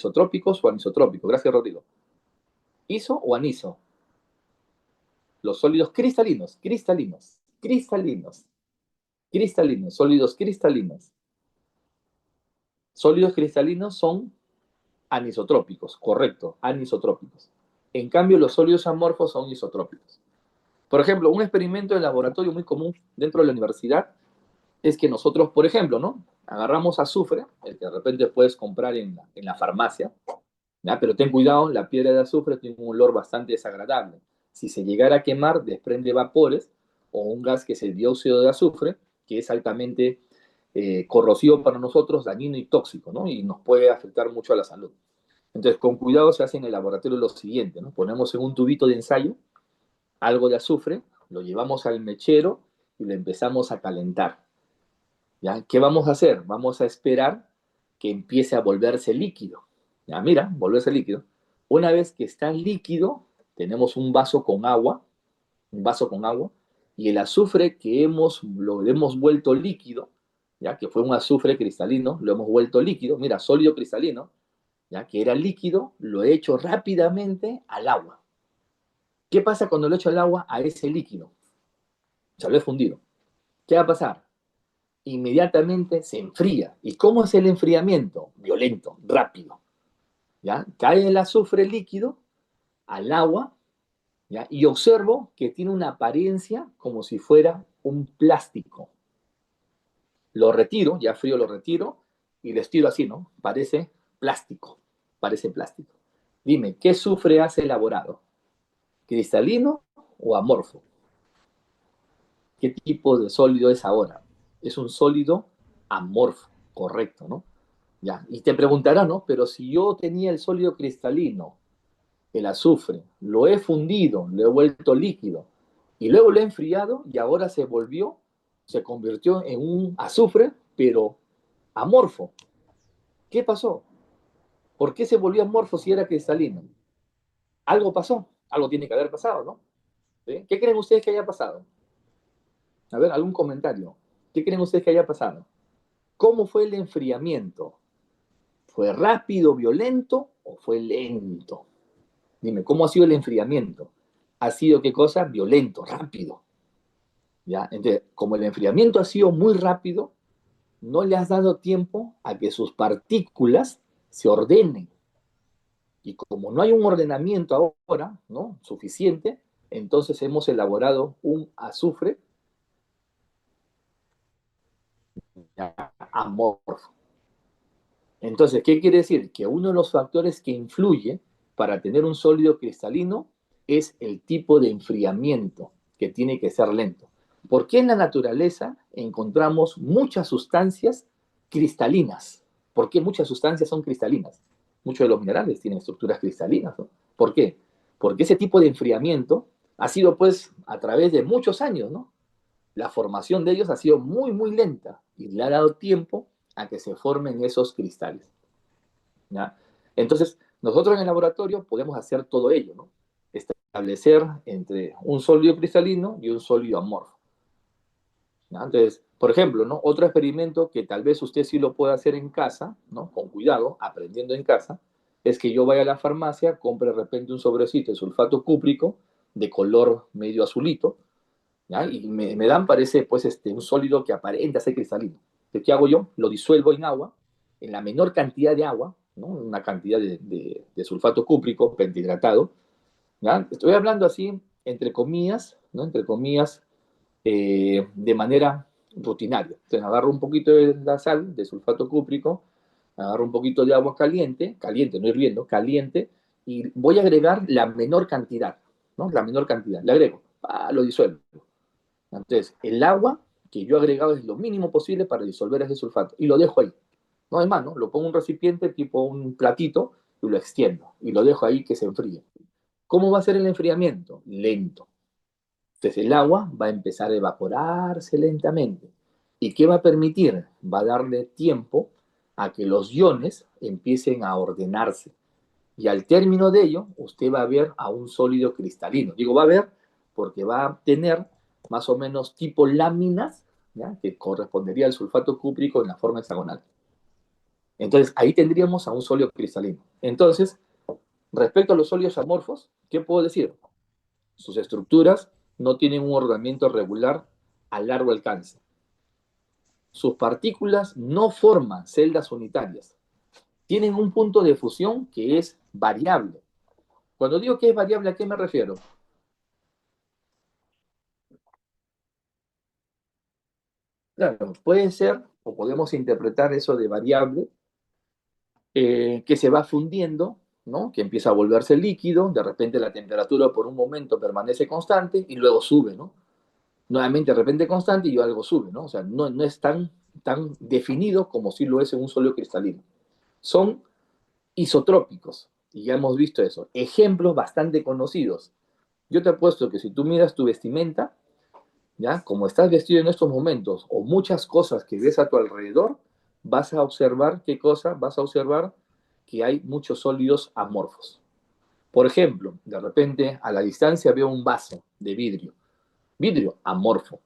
isotrópicos o anisotrópicos. Gracias, Rodrigo. ¿Iso o aniso? Los sólidos cristalinos, sólidos cristalinos. Sólidos cristalinos son anisotrópicos, correcto, anisotrópicos. En cambio, los sólidos amorfos son isotrópicos. Por ejemplo, un experimento de laboratorio muy común dentro de la universidad es que nosotros, por ejemplo, ¿no? Agarramos azufre, el que de repente puedes comprar en la farmacia, ¿ya? Pero ten cuidado, la piedra de azufre tiene un olor bastante desagradable. Si se llegara a quemar, desprende vapores o un gas que es el dióxido de azufre, que es altamente corrosivo para nosotros, dañino y tóxico, ¿no? Y nos puede afectar mucho a la salud. Entonces, con cuidado se hace en el laboratorio lo siguiente, ¿no? Ponemos en un tubito de ensayo algo de azufre, lo llevamos al mechero y lo empezamos a calentar. ¿Ya? ¿Qué vamos a hacer? Vamos a esperar que empiece a volverse líquido. ¿Ya? Mira, volverse líquido. Una vez que está líquido, tenemos un vaso con agua, y el azufre que lo hemos vuelto líquido, ¿ya? Que fue un azufre cristalino, lo hemos vuelto líquido, mira, sólido cristalino, ¿ya? Que era líquido, lo he hecho rápidamente al agua. ¿Qué pasa cuando lo echo al agua a ese líquido? Se lo he fundido. ¿Qué va a pasar? Inmediatamente se enfría. ¿Y cómo es el enfriamiento? Violento, rápido. ¿Ya? Cae el azufre líquido al agua, ¿ya? Y observo que tiene una apariencia como si fuera un plástico. Lo retiro, ya frío lo retiro, y les tiro así, ¿no? Plástico, parece plástico. Dime, ¿qué azufre has elaborado? ¿Cristalino o amorfo? ¿Qué tipo de sólido es ahora? Es un sólido amorfo, correcto, ¿no? Ya, y te preguntará, ¿no? Pero si yo tenía el sólido cristalino, el azufre, lo he fundido, lo he vuelto líquido, y luego lo he enfriado y ahora se convirtió en un azufre, pero amorfo. ¿Qué pasó? ¿Por qué se volvió amorfo si era cristalino? Algo pasó, algo tiene que haber pasado, ¿no? ¿Sí? ¿Qué creen ustedes que haya pasado? A ver, algún comentario. ¿Qué creen ustedes que haya pasado? ¿Cómo fue el enfriamiento? ¿Fue rápido, violento o fue lento? Dime, ¿cómo ha sido el enfriamiento? ¿Ha sido qué cosa? Violento, rápido. ¿Ya? Entonces, como el enfriamiento ha sido muy rápido, no le has dado tiempo a que sus partículas se ordenen. Y como no hay un ordenamiento ahora, ¿no? Suficiente, entonces hemos elaborado un azufre amorfo. Entonces, ¿qué quiere decir? Que uno de los factores que influye para tener un sólido cristalino es el tipo de enfriamiento, que tiene que ser lento. ¿Por qué en la naturaleza encontramos muchas sustancias cristalinas? ¿Por qué muchas sustancias son cristalinas? Muchos de los minerales tienen estructuras cristalinas, ¿no? ¿Por qué? Porque ese tipo de enfriamiento ha sido, pues, a través de muchos años, ¿no? La formación de ellos ha sido muy, muy lenta y le ha dado tiempo a que se formen esos cristales. ¿Ya? Entonces, nosotros en el laboratorio podemos hacer todo ello, ¿no? Establecer entre un sólido cristalino y un sólido amorfo. ¿Ya? Entonces, por ejemplo, ¿no? Otro experimento que tal vez usted sí lo pueda hacer en casa, ¿no? Con cuidado, aprendiendo en casa, es que yo vaya a la farmacia, compre de repente un sobrecito de sulfato cúprico de color medio azulito, ¿ya? Y me dan, parece, pues, un sólido que aparenta ser cristalino. Entonces, ¿qué hago yo? Lo disuelvo en agua, en la menor cantidad de agua, ¿no? Una cantidad de sulfato cúprico pentihidratado, ¿ya? Estoy hablando así, entre comillas, ¿no? Entre comillas, de manera rutinaria. Entonces, agarro un poquito de la sal, de sulfato cúprico, agarro un poquito de agua caliente, caliente, no hirviendo, caliente, y voy a agregar la menor cantidad, ¿no? La menor cantidad. Le agrego, lo disuelvo. Entonces, el agua que yo he agregado es lo mínimo posible para disolver ese sulfato y lo dejo ahí. No hay más, ¿no? Lo pongo en un recipiente tipo un platito y lo extiendo y lo dejo ahí que se enfríe. ¿Cómo va a ser el enfriamiento? Lento. Entonces el agua va a empezar a evaporarse lentamente. ¿Y qué va a permitir? Va a darle tiempo a que los iones empiecen a ordenarse. Y al término de ello, usted va a ver a un sólido cristalino. Digo, va a ver porque va a tener más o menos tipo láminas, ¿ya? Que correspondería al sulfato cúprico en la forma hexagonal. Entonces, ahí tendríamos a un sólido cristalino. Entonces, respecto a los sólidos amorfos, ¿qué puedo decir? Sus estructuras no tienen un ordenamiento regular a largo alcance. Sus partículas no forman celdas unitarias. Tienen un punto de fusión que es variable. Cuando digo que es variable, ¿a qué me refiero? Claro, puede ser, o podemos interpretar eso de variable, que se va fundiendo, ¿no? Que empieza a volverse líquido, de repente la temperatura por un momento permanece constante y luego sube, ¿no? Nuevamente de repente constante y algo sube, ¿no? O sea, no es tan definido como si lo es en un sólido cristalino. Son isotrópicos, y ya hemos visto eso. Ejemplos bastante conocidos. Yo te apuesto que si tú miras tu vestimenta, ¿ya? Como estás vestido en estos momentos, o muchas cosas que ves a tu alrededor, vas a observar, ¿qué cosa? Vas a observar que hay muchos sólidos amorfos. Por ejemplo, de repente a la distancia veo un vaso de vidrio amorfo.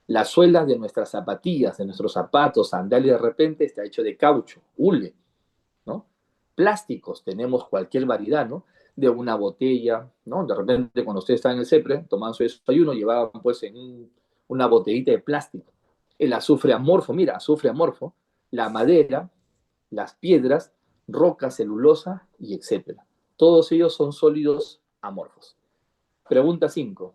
La suela de nuestras zapatillas, de nuestros zapatos, sandalias, de repente está hecho de caucho, hule, ¿no? Plásticos, tenemos cualquier variedad, ¿no? De una botella, ¿no? De repente cuando ustedes estaban en el CEPRE, tomaban su desayuno, llevaban pues una botellita de plástico. El azufre amorfo, mira, azufre amorfo, la madera, las piedras, roca, celulosa y etcétera. Todos ellos son sólidos amorfos. Pregunta 5.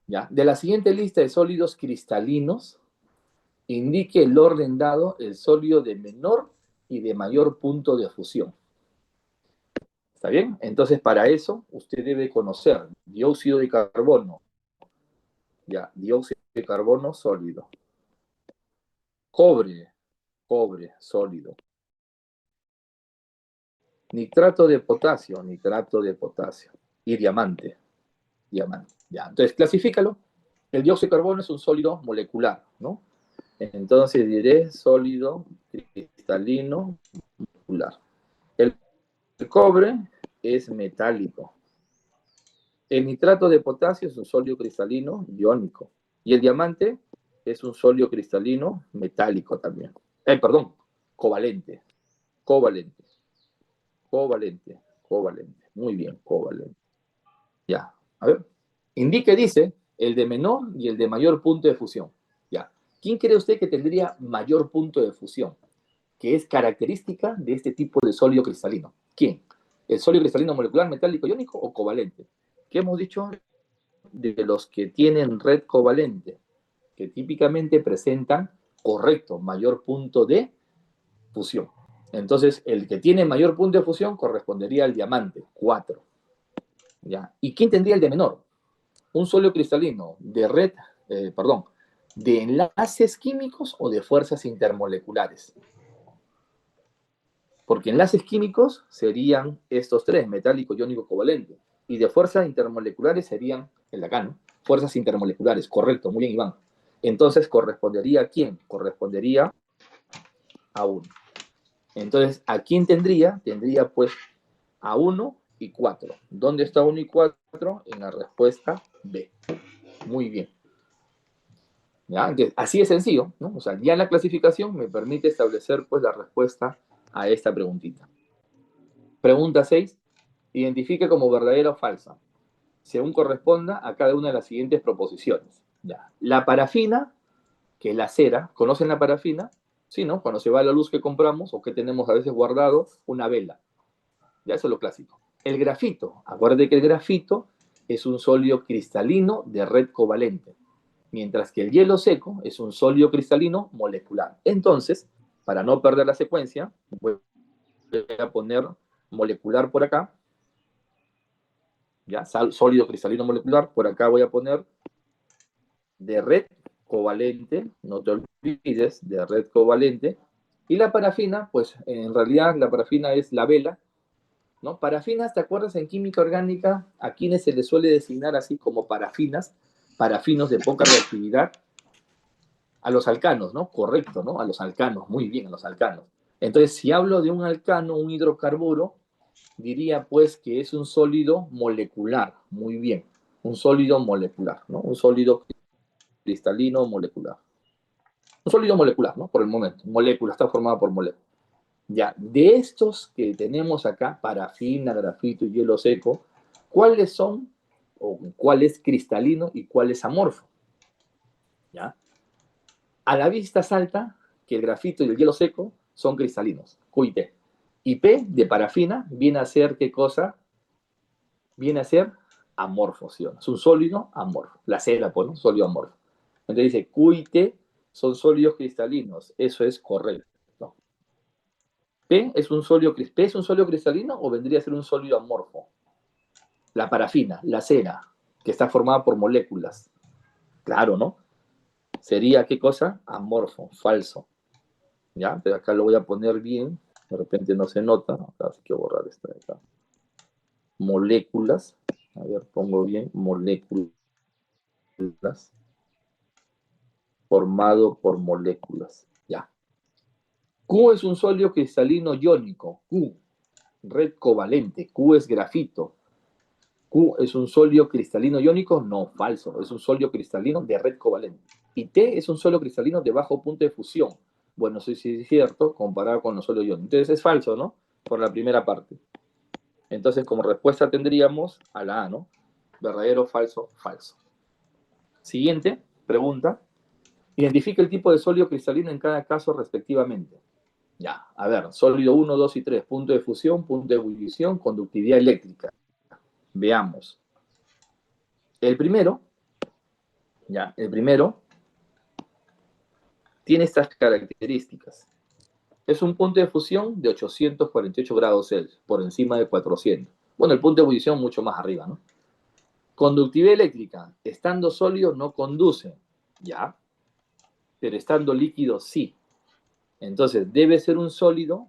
¿Ya? De la siguiente lista de sólidos cristalinos, indique el orden dado, el sólido de menor y de mayor punto de fusión. ¿Está bien? Entonces, para eso, usted debe conocer dióxido de carbono. Ya, dióxido de carbono sólido. Cobre, cobre sólido. Nitrato de potasio. Y diamante, diamante. Ya, entonces, clasifícalo. El dióxido de carbono es un sólido molecular, ¿no? Entonces diré sólido cristalino molecular. El cobre es metálico. El nitrato de potasio es un sólido cristalino iónico. Y el diamante es un sólido cristalino metálico también. Perdón, covalente. Covalente. Covalente. Covalente. Muy bien, covalente. Ya. A ver. Indique, dice, el de menor y el de mayor punto de fusión. Ya. ¿Quién cree usted que tendría mayor punto de fusión? Que es característica de este tipo de sólido cristalino. ¿Quién? ¿El sólido cristalino molecular metálico iónico o covalente? ¿Qué hemos dicho? De los que tienen red covalente, que típicamente presentan, correcto, mayor punto de fusión. Entonces, el que tiene mayor punto de fusión correspondería al diamante, 4. ¿Ya? ¿Y quién tendría el de menor? Un sólido cristalino de red, perdón, de enlaces químicos o de fuerzas intermoleculares. Porque enlaces químicos serían estos tres, metálico, iónico, covalente. Y de fuerzas intermoleculares serían, el de acá, ¿no? Fuerzas intermoleculares, correcto, muy bien, Iván. Entonces, ¿correspondería a quién? Correspondería a 1. Entonces, ¿a quién tendría? Tendría, pues, a 1 y 4. ¿Dónde está 1 y 4? En la respuesta B. Muy bien. ¿Ya? Entonces, así es sencillo, ¿no? O sea, ya la clasificación me permite establecer, pues, la respuesta a esta preguntita. Pregunta 6. Identifique como verdadera o falsa, según corresponda a cada una de las siguientes proposiciones. Ya. La parafina, que es la cera, ¿conocen la parafina? Sí, ¿no? Cuando se va la luz que compramos o que tenemos a veces guardado, una vela. Ya, eso es lo clásico. El grafito, acuérdate que el grafito es un sólido cristalino de red covalente, mientras que el hielo seco es un sólido cristalino molecular. Entonces, para no perder la secuencia, voy a poner molecular por acá, ya, sólido cristalino molecular, por acá voy a poner de red covalente, no te olvides, de red covalente, y la parafina, pues en realidad la parafina es la vela, ¿no? Parafinas, ¿te acuerdas en química orgánica a quienes se les suele designar así como parafinas, parafinos de poca reactividad? A los alcanos, ¿no? Correcto, ¿no? A los alcanos, muy bien, a los alcanos. Entonces, si hablo de un alcano, un hidrocarburo, diría pues que es un sólido molecular, muy bien, un sólido molecular, ¿no? Un sólido cristalino molecular. Un sólido molecular, ¿no? Por el momento. Molécula, está formada por moléculas. Ya, de estos que tenemos acá, parafina, grafito y hielo seco, ¿cuáles son, o cuál es cristalino y cuál es amorfo? ¿Ya? A la vista salta que el grafito y el hielo seco son cristalinos, Q y T. Y P de parafina viene a ser, ¿qué cosa? Viene a ser amorfo, ¿sí? Es un sólido amorfo. La cera, pues, ¿no? Sólido amorfo. Entonces dice, Q y T son sólidos cristalinos. Eso es correcto. ¿P es un sólido cristalino o vendría a ser un sólido amorfo? La parafina, la cera, que está formada por moléculas. Claro, ¿no? Sería, ¿qué cosa? Amorfo, falso. ¿Ya? Pero acá lo voy a poner bien. De repente no se nota. Acá hay que borrar esta de acá. Moléculas. A ver, pongo bien. Moléculas. Formado por moléculas. Ya. Q es un sólido cristalino iónico. Q, red covalente. Q es grafito. Q es un sólido cristalino iónico, no, falso, es un sólido cristalino de red covalente. Y T es un sólido cristalino de bajo punto de fusión. Bueno, sí, sí es cierto, comparado con los sólidos iones. Entonces es falso, ¿no? Por la primera parte. Entonces, como respuesta tendríamos a la A, ¿no? Verdadero, falso, falso. Siguiente pregunta. Identifica el tipo de sólido cristalino en cada caso respectivamente. Ya, a ver, sólido 1, 2 y 3, punto de fusión, punto de ebullición, conductividad eléctrica. Veamos. El primero, ya, el primero tiene estas características. Es un punto de fusión de 848 grados Celsius, por encima de 400. Bueno, el punto de ebullición mucho más arriba, ¿no? Conductividad eléctrica, estando sólido no conduce, ya, pero estando líquido sí. Entonces, debe ser un sólido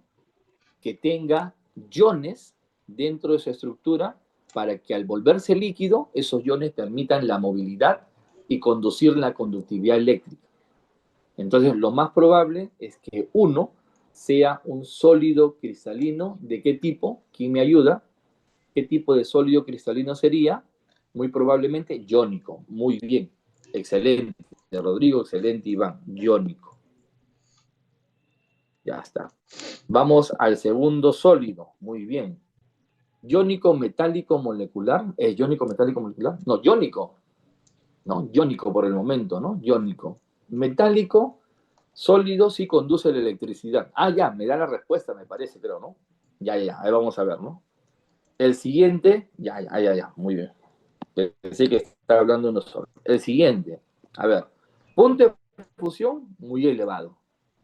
que tenga iones dentro de su estructura para que al volverse líquido, esos iones permitan la movilidad y conducir la conductividad eléctrica. Entonces, lo más probable es que uno sea un sólido cristalino. ¿De qué tipo? ¿Quién me ayuda? ¿Qué tipo de sólido cristalino sería? Muy probablemente iónico. Muy bien. Excelente, Rodrigo. Excelente, Iván. Iónico. Ya está. Vamos al segundo sólido. Muy bien. Iónico metálico molecular. ¿Es iónico metálico molecular? No, iónico. No, iónico por el momento, ¿no? Iónico. Metálico. Sólido sí conduce la electricidad. Ah, ya, me da la respuesta, me parece, pero ¿no? Ya, ahí vamos a ver, ¿no? El siguiente, ya, muy bien. Pensé que estaba hablando uno solo. El siguiente, a ver, punto de fusión muy elevado,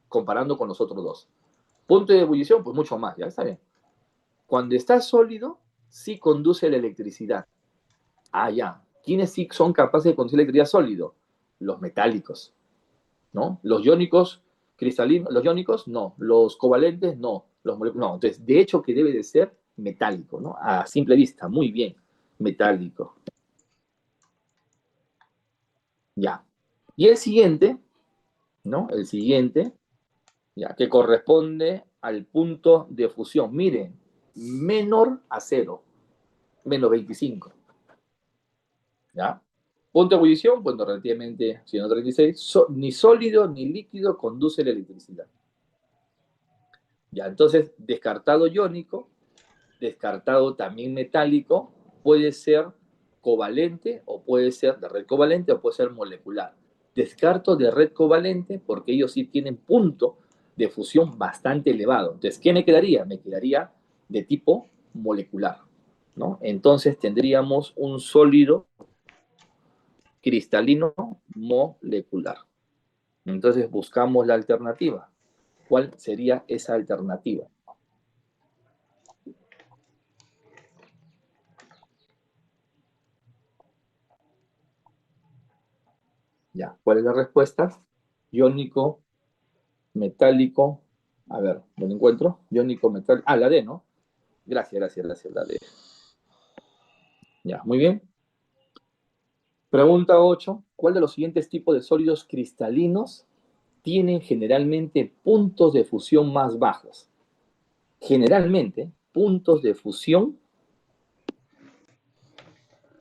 comparando con los otros dos. Punto de ebullición, pues mucho más, ya está bien. Cuando está sólido, sí conduce la electricidad. Ah, ya. ¿Quiénes sí son capaces de conducir la electricidad sólido? Los metálicos. ¿No? Los iónicos cristalinos, los iónicos no, los covalentes no, los moléculas no. Entonces, de hecho que debe de ser metálico, ¿no? A simple vista, muy bien, metálico. Ya. Y el siguiente, ¿no? El siguiente, ya, que corresponde al punto de fusión. Miren, menor a 0, menos 25. ¿Ya? Punto de ebullición, bueno, relativamente 136, ni sólido ni líquido conduce la electricidad. Ya, entonces, descartado iónico, descartado también metálico, puede ser covalente o puede ser de red covalente o puede ser molecular. Descarto de red covalente porque ellos sí tienen punto de fusión bastante elevado. Entonces, ¿qué me quedaría? Me quedaría de tipo molecular, ¿no? Entonces tendríamos un sólido cristalino molecular. Entonces buscamos la alternativa. ¿Cuál sería esa alternativa? Ya, ¿cuál es la respuesta? Iónico, metálico. A ver, ¿lo encuentro? Iónico, metálico. Ah, la D, ¿no? Gracias, la D. Ya, muy bien. Pregunta 8. ¿Cuál de los siguientes tipos de sólidos cristalinos tienen generalmente puntos de fusión más bajos? Generalmente, puntos de fusión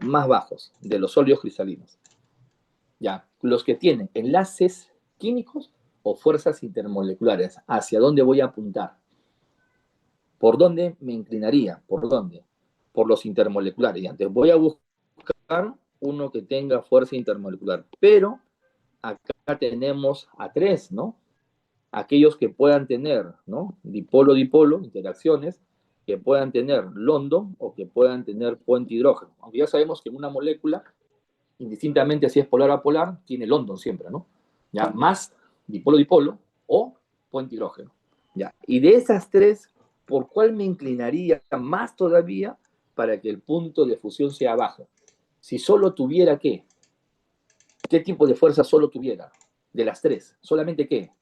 más bajos de los sólidos cristalinos. Ya, los que tienen enlaces químicos o fuerzas intermoleculares. ¿Hacia dónde voy a apuntar? ¿Por dónde me inclinaría? ¿Por dónde? Por los intermoleculares. Y antes voy a buscar uno que tenga fuerza intermolecular. Pero acá tenemos a tres, ¿no? Aquellos que puedan tener, ¿no? Dipolo-dipolo, interacciones, que puedan tener London o que puedan tener puente hidrógeno. Aunque ya sabemos que en una molécula, indistintamente si es polar o polar, tiene London siempre, ¿no? Ya, más dipolo-dipolo o puente hidrógeno. Ya, y de esas tres, ¿por cuál me inclinaría más todavía para que el punto de fusión sea bajo? Si solo tuviera ¿qué? ¿Qué tipo de fuerza solo tuviera? De las tres, ¿solamente qué?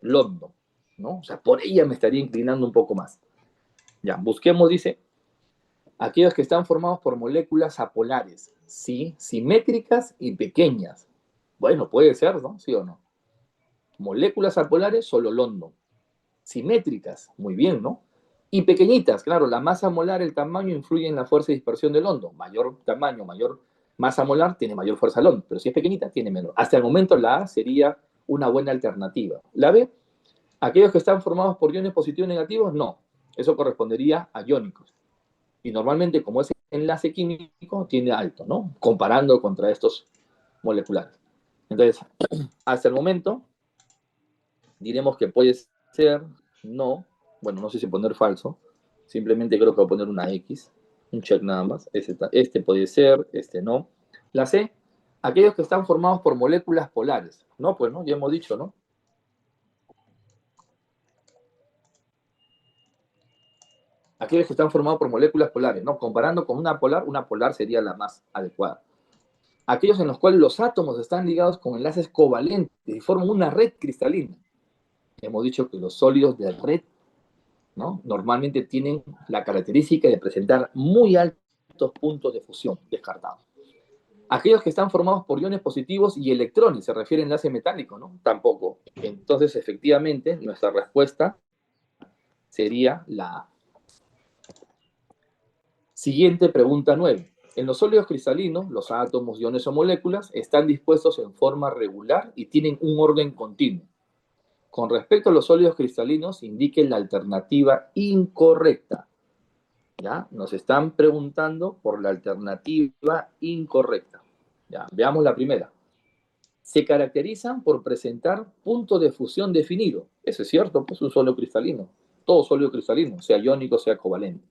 London, ¿no? O sea, por ella me estaría inclinando un poco más. Ya, busquemos, dice, aquellos que están formados por moléculas apolares, ¿sí? Simétricas y pequeñas. Bueno, puede ser, ¿no? ¿Sí o no? Moléculas apolares, solo London. Simétricas, muy bien, ¿no? Y pequeñitas, claro, la masa molar, el tamaño influye en la fuerza de dispersión de London. Mayor tamaño, mayor masa molar, tiene mayor fuerza London, pero si es pequeñita, tiene menor. Hasta el momento la A sería una buena alternativa. La B, aquellos que están formados por iones positivos y negativos, no. Eso correspondería a iónicos. Y normalmente, como ese enlace químico, tiene alto, ¿no? Comparando contra estos moleculares. Entonces, hasta el momento, diremos que puede ser, no, bueno, no sé si poner falso, simplemente creo que voy a poner una X, un check nada más, este puede ser, este no. La C, aquellos que están formados por moléculas polares, no, pues no, ya hemos dicho, ¿no? Aquellos que están formados por moléculas polares, ¿no? Comparando con una polar sería la más adecuada. Aquellos en los cuales los átomos están ligados con enlaces covalentes y forman una red cristalina. Hemos dicho que los sólidos de red, ¿no? Normalmente tienen la característica de presentar muy altos puntos de fusión, descartados. Aquellos que están formados por iones positivos y electrones, se refiere a enlace metálico, ¿no? Tampoco. Entonces, efectivamente, nuestra respuesta sería la A. Siguiente pregunta 9. En los sólidos cristalinos, los átomos, iones o moléculas están dispuestos en forma regular y tienen un orden continuo. Con respecto a los sólidos cristalinos, indiquen la alternativa incorrecta. ¿Ya? Nos están preguntando por la alternativa incorrecta. ¿Ya? Veamos la primera. Se caracterizan por presentar punto de fusión definido. Eso es cierto, pues un sólido cristalino. Todo sólido cristalino, sea iónico, sea covalente.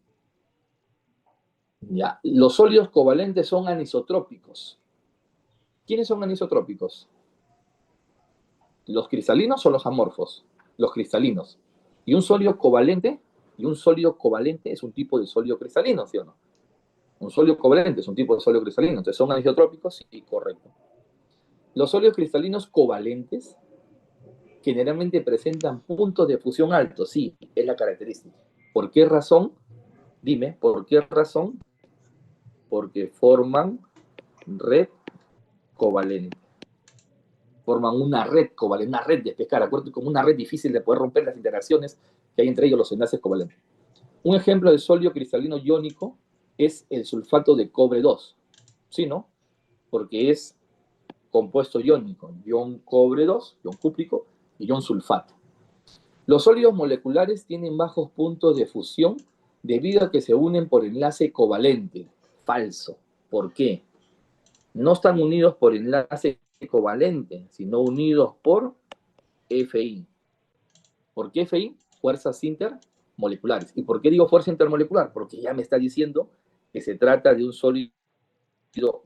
¿Ya? Los sólidos covalentes son anisotrópicos. ¿Quiénes son anisotrópicos? ¿Los cristalinos o los amorfos? Los cristalinos. Y un sólido covalente es un tipo de sólido cristalino, ¿sí o no? Un sólido covalente es un tipo de sólido cristalino. Entonces, ¿son anisotrópicos? Sí, correcto. Los sólidos cristalinos covalentes generalmente presentan puntos de fusión altos. Sí, es la característica. ¿Por qué razón? Dime, ¿por qué razón? Porque forman red covalente. Forman una red covalente, una red de pescar, acuérdate, como una red difícil de poder romper las interacciones que hay entre ellos, los enlaces covalentes. Un ejemplo de sólido cristalino iónico es el sulfato de cobre 2, ¿sí, no? Porque es compuesto iónico, ion cobre 2, ion cúprico y ion sulfato. Los sólidos moleculares tienen bajos puntos de fusión debido a que se unen por enlace covalente. Falso. ¿Por qué? No están unidos por enlace covalente, sino unidos por Fi. ¿Por qué Fi? Fuerzas intermoleculares. ¿Y por qué digo fuerza intermolecular? Porque ya me está diciendo que se trata de un sólido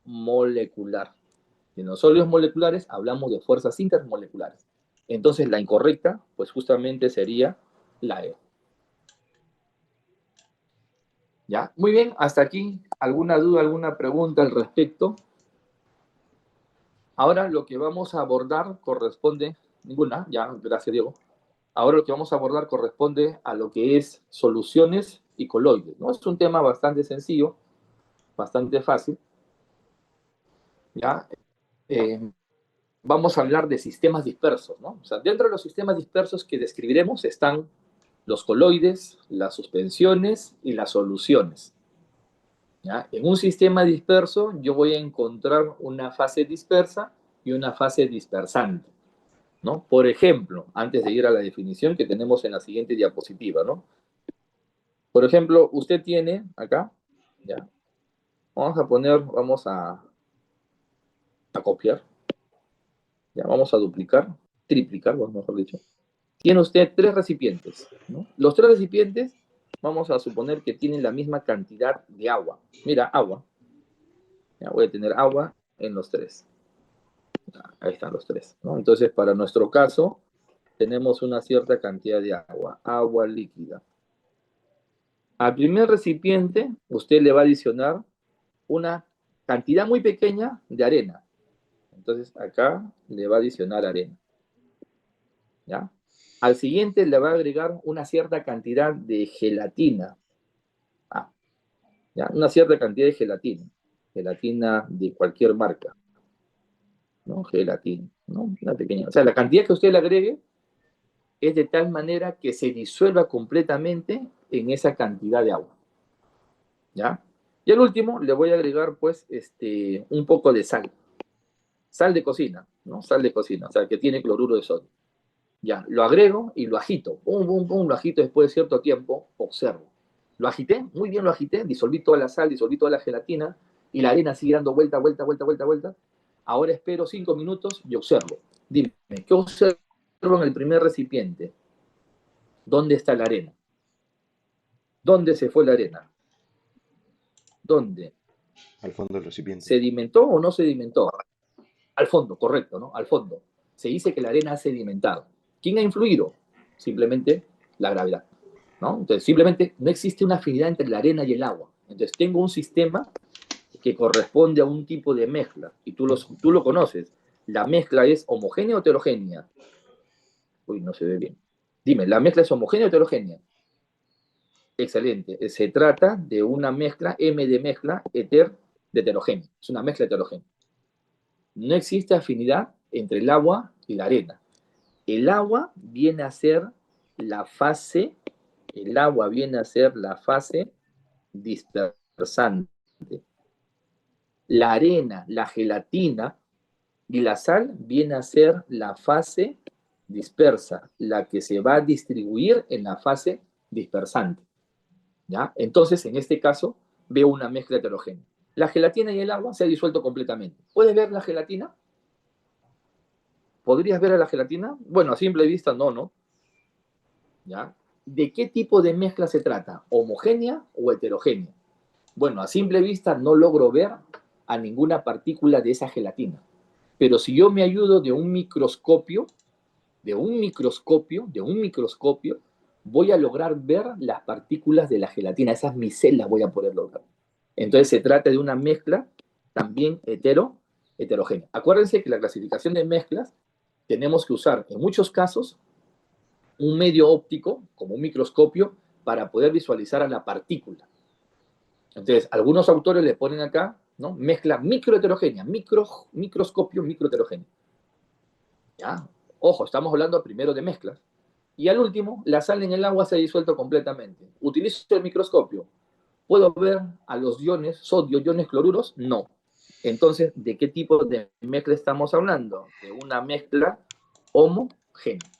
molecular. En los sólidos moleculares hablamos de fuerzas intermoleculares. Entonces la incorrecta, pues justamente sería la E. ¿Ya? Muy bien, hasta aquí. ¿Alguna duda, alguna pregunta al respecto? Ahora lo que vamos a abordar corresponde, ninguna, ya, gracias Diego. Ahora lo que vamos a abordar corresponde a lo que es soluciones y coloides, ¿no? Es un tema bastante sencillo, bastante fácil, ¿ya? Vamos a hablar de sistemas dispersos, ¿no? O sea, dentro de los sistemas dispersos que describiremos están los coloides, las suspensiones y las soluciones. ¿Ya? En un sistema disperso yo voy a encontrar una fase dispersa y una fase dispersante. ¿no? Por ejemplo, antes de ir a la definición que tenemos en la siguiente diapositiva, ¿no? Por ejemplo, usted tiene acá, ya, vamos a copiar, ya, vamos a duplicar, triplicar, mejor dicho. Tiene usted 3 recipientes, ¿no? Los 3 recipientes, vamos a suponer que tienen la misma cantidad de agua. Mira, agua. Ya, voy a tener agua en los 3. Ahí están los 3, ¿no? Entonces, para nuestro caso, tenemos una cierta cantidad de agua, agua líquida. Al primer recipiente, usted le va a adicionar una cantidad muy pequeña de arena. Entonces, acá le va a adicionar arena. ¿Ya? Al siguiente le va a agregar una cierta cantidad de gelatina. ¿Ya? Una cierta cantidad de gelatina. Gelatina de cualquier marca. ¿No? Gelatina. ¿No? Una pequeña. O sea, la cantidad que usted le agregue es de tal manera que se disuelva completamente en esa cantidad de agua. ¿Ya? Y al último le voy a agregar, pues, un poco de sal. Sal de cocina, ¿no? Sal de cocina, o sea, que tiene cloruro de sodio. Ya, lo agrego y lo agito. Pum, pum, pum, lo agito después de cierto tiempo, observo. Lo agité, muy bien lo agité, disolví toda la sal, disolví toda la gelatina y la arena sigue dando vuelta, vuelta, vuelta, vuelta, vuelta. Ahora espero 5 minutos y observo. Dime, ¿qué observo en el primer recipiente? ¿Dónde está la arena? ¿Dónde se fue la arena? ¿Dónde? Al fondo del recipiente. ¿Sedimentó o no sedimentó? Al fondo, correcto, ¿no? Al fondo. Se dice que la arena ha sedimentado. ¿Quién ha influido? Simplemente la gravedad, ¿no? Entonces, simplemente no existe una afinidad entre la arena y el agua. Entonces, tengo un sistema que corresponde a un tipo de mezcla, y tú lo conoces. ¿La mezcla es homogénea o heterogénea? Uy, no se ve bien. Dime, ¿la mezcla es homogénea o heterogénea? Excelente. Se trata de una mezcla, M de mezcla, de heterogénea. Es una mezcla heterogénea. No existe afinidad entre el agua y la arena. El agua viene a ser la fase, el agua viene a ser la fase dispersante. La arena, la gelatina y la sal viene a ser la fase dispersa, la que se va a distribuir en la fase dispersante. ¿Ya? Entonces, en este caso, veo una mezcla heterogénea. La gelatina y el agua se ha disuelto completamente. ¿Puedes ver la gelatina? ¿Podrías ver a la gelatina? Bueno, a simple vista no, ¿no? ¿Ya? ¿De qué tipo de mezcla se trata? ¿Homogénea o heterogénea? Bueno, a simple vista no logro ver a ninguna partícula de esa gelatina. Pero si yo me ayudo de un microscopio, voy a lograr ver las partículas de la gelatina. Esas micelas voy a poder lograr. Entonces se trata de una mezcla también heterogénea. Acuérdense que la clasificación de mezclas tenemos que usar en muchos casos un medio óptico, como un microscopio, para poder visualizar a la partícula. Entonces, algunos autores le ponen acá, ¿no? Mezcla microheterogénea, microscopio microheterogéneo. ¿Ya? Ojo, estamos hablando primero de mezclas. Y al último, la sal en el agua se ha disuelto completamente. ¿Utilizo el microscopio? ¿Puedo ver a los iones, sodio, iones cloruros? No. Entonces, ¿de qué tipo de mezcla estamos hablando? De una mezcla homogénea.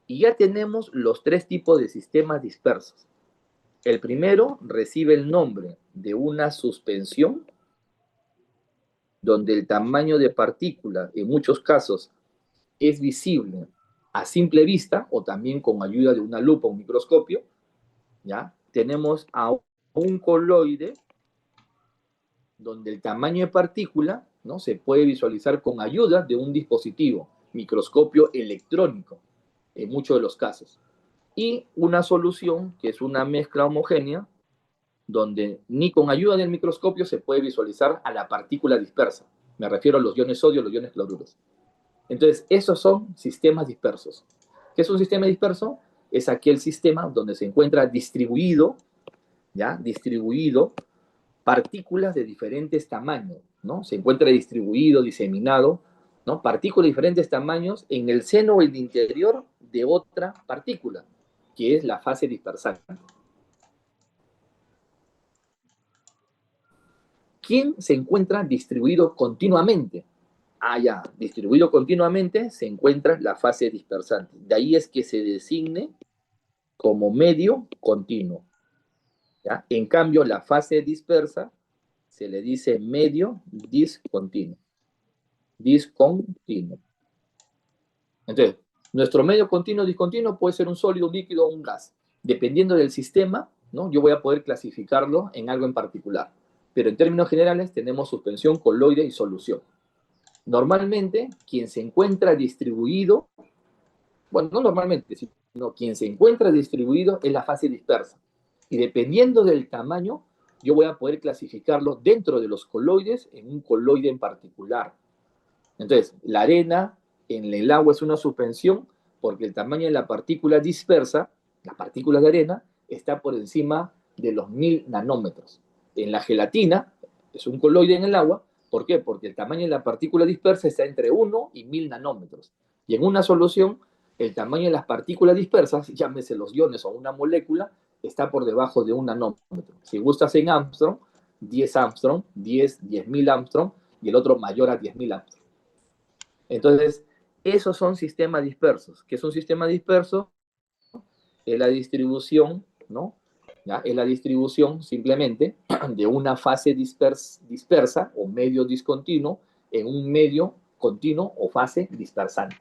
Y ya tenemos los 3 tipos de sistemas dispersos. El primero recibe el nombre de una suspensión, donde el tamaño de partícula, en muchos casos, es visible a simple vista o también con ayuda de una lupa o un microscopio. ¿Ya? Tenemos a un coloide, donde el tamaño de partícula, ¿no?, se puede visualizar con ayuda de un dispositivo, microscopio electrónico, en muchos de los casos. Y una solución que es una mezcla homogénea, donde ni con ayuda del microscopio se puede visualizar a la partícula dispersa. Me refiero a los iones sodio, los iones cloruros. Entonces, esos son sistemas dispersos. ¿Qué es un sistema disperso? Es aquel sistema donde se encuentra distribuido, ¿ya? Distribuido partículas de diferentes tamaños, ¿no? Se encuentra distribuido, diseminado, ¿no? Partículas de diferentes tamaños en el seno o el interior de otra partícula, que es la fase dispersante. ¿Quién se encuentra distribuido continuamente? ya, distribuido continuamente, se encuentra la fase dispersante. De ahí es que se designe como medio continuo. ¿Ya? En cambio, la fase dispersa se le dice medio discontinuo. Discontinuo. Entonces, nuestro medio continuo discontinuo puede ser un sólido, un líquido o un gas. Dependiendo del sistema, ¿no? Yo voy a poder clasificarlo en algo en particular. Pero en términos generales tenemos suspensión, coloide y solución. Normalmente, quien se encuentra distribuido, bueno, no normalmente, sino quien se encuentra distribuido es la fase dispersa. Y dependiendo del tamaño, yo voy a poder clasificarlo dentro de los coloides en un coloide en particular. Entonces, la arena en el agua es una suspensión porque el tamaño de la partícula dispersa, las partículas de arena, está por encima de los 1000 nanómetros. En la gelatina, es un coloide en el agua. ¿Por qué? Porque el tamaño de la partícula dispersa está entre 1 y 1000 nanómetros. Y en una solución, el tamaño de las partículas dispersas, llámese los iones o una molécula, está por debajo de 1 nanómetro. Si gustas en Armstrong, 10 Armstrong, 10.000 Armstrong, y el otro mayor a 10.000 Armstrong. Entonces, esos son sistemas dispersos. ¿Qué es un sistema disperso? Es la distribución, ¿no? ¿Ya? Es la distribución simplemente de una fase dispersa o medio discontinuo en un medio continuo o fase dispersante.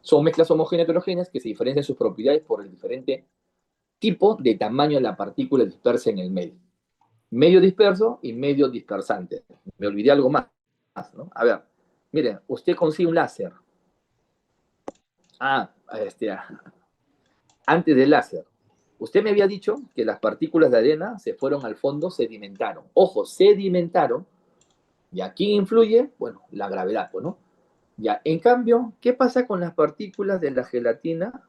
Son mezclas homogéneas heterogéneas que se diferencian sus propiedades por el diferente tipo de tamaño de la partícula dispersa en el medio. Medio disperso y medio dispersante. Me olvidé algo más, ¿no? A ver, miren, usted consigue un láser. Antes del láser. Usted me había dicho que las partículas de arena se fueron al fondo, sedimentaron. Ojo, sedimentaron. ¿Y aquí influye? Bueno, la gravedad, ¿no? Ya, en cambio, ¿qué pasa con las partículas de la gelatina?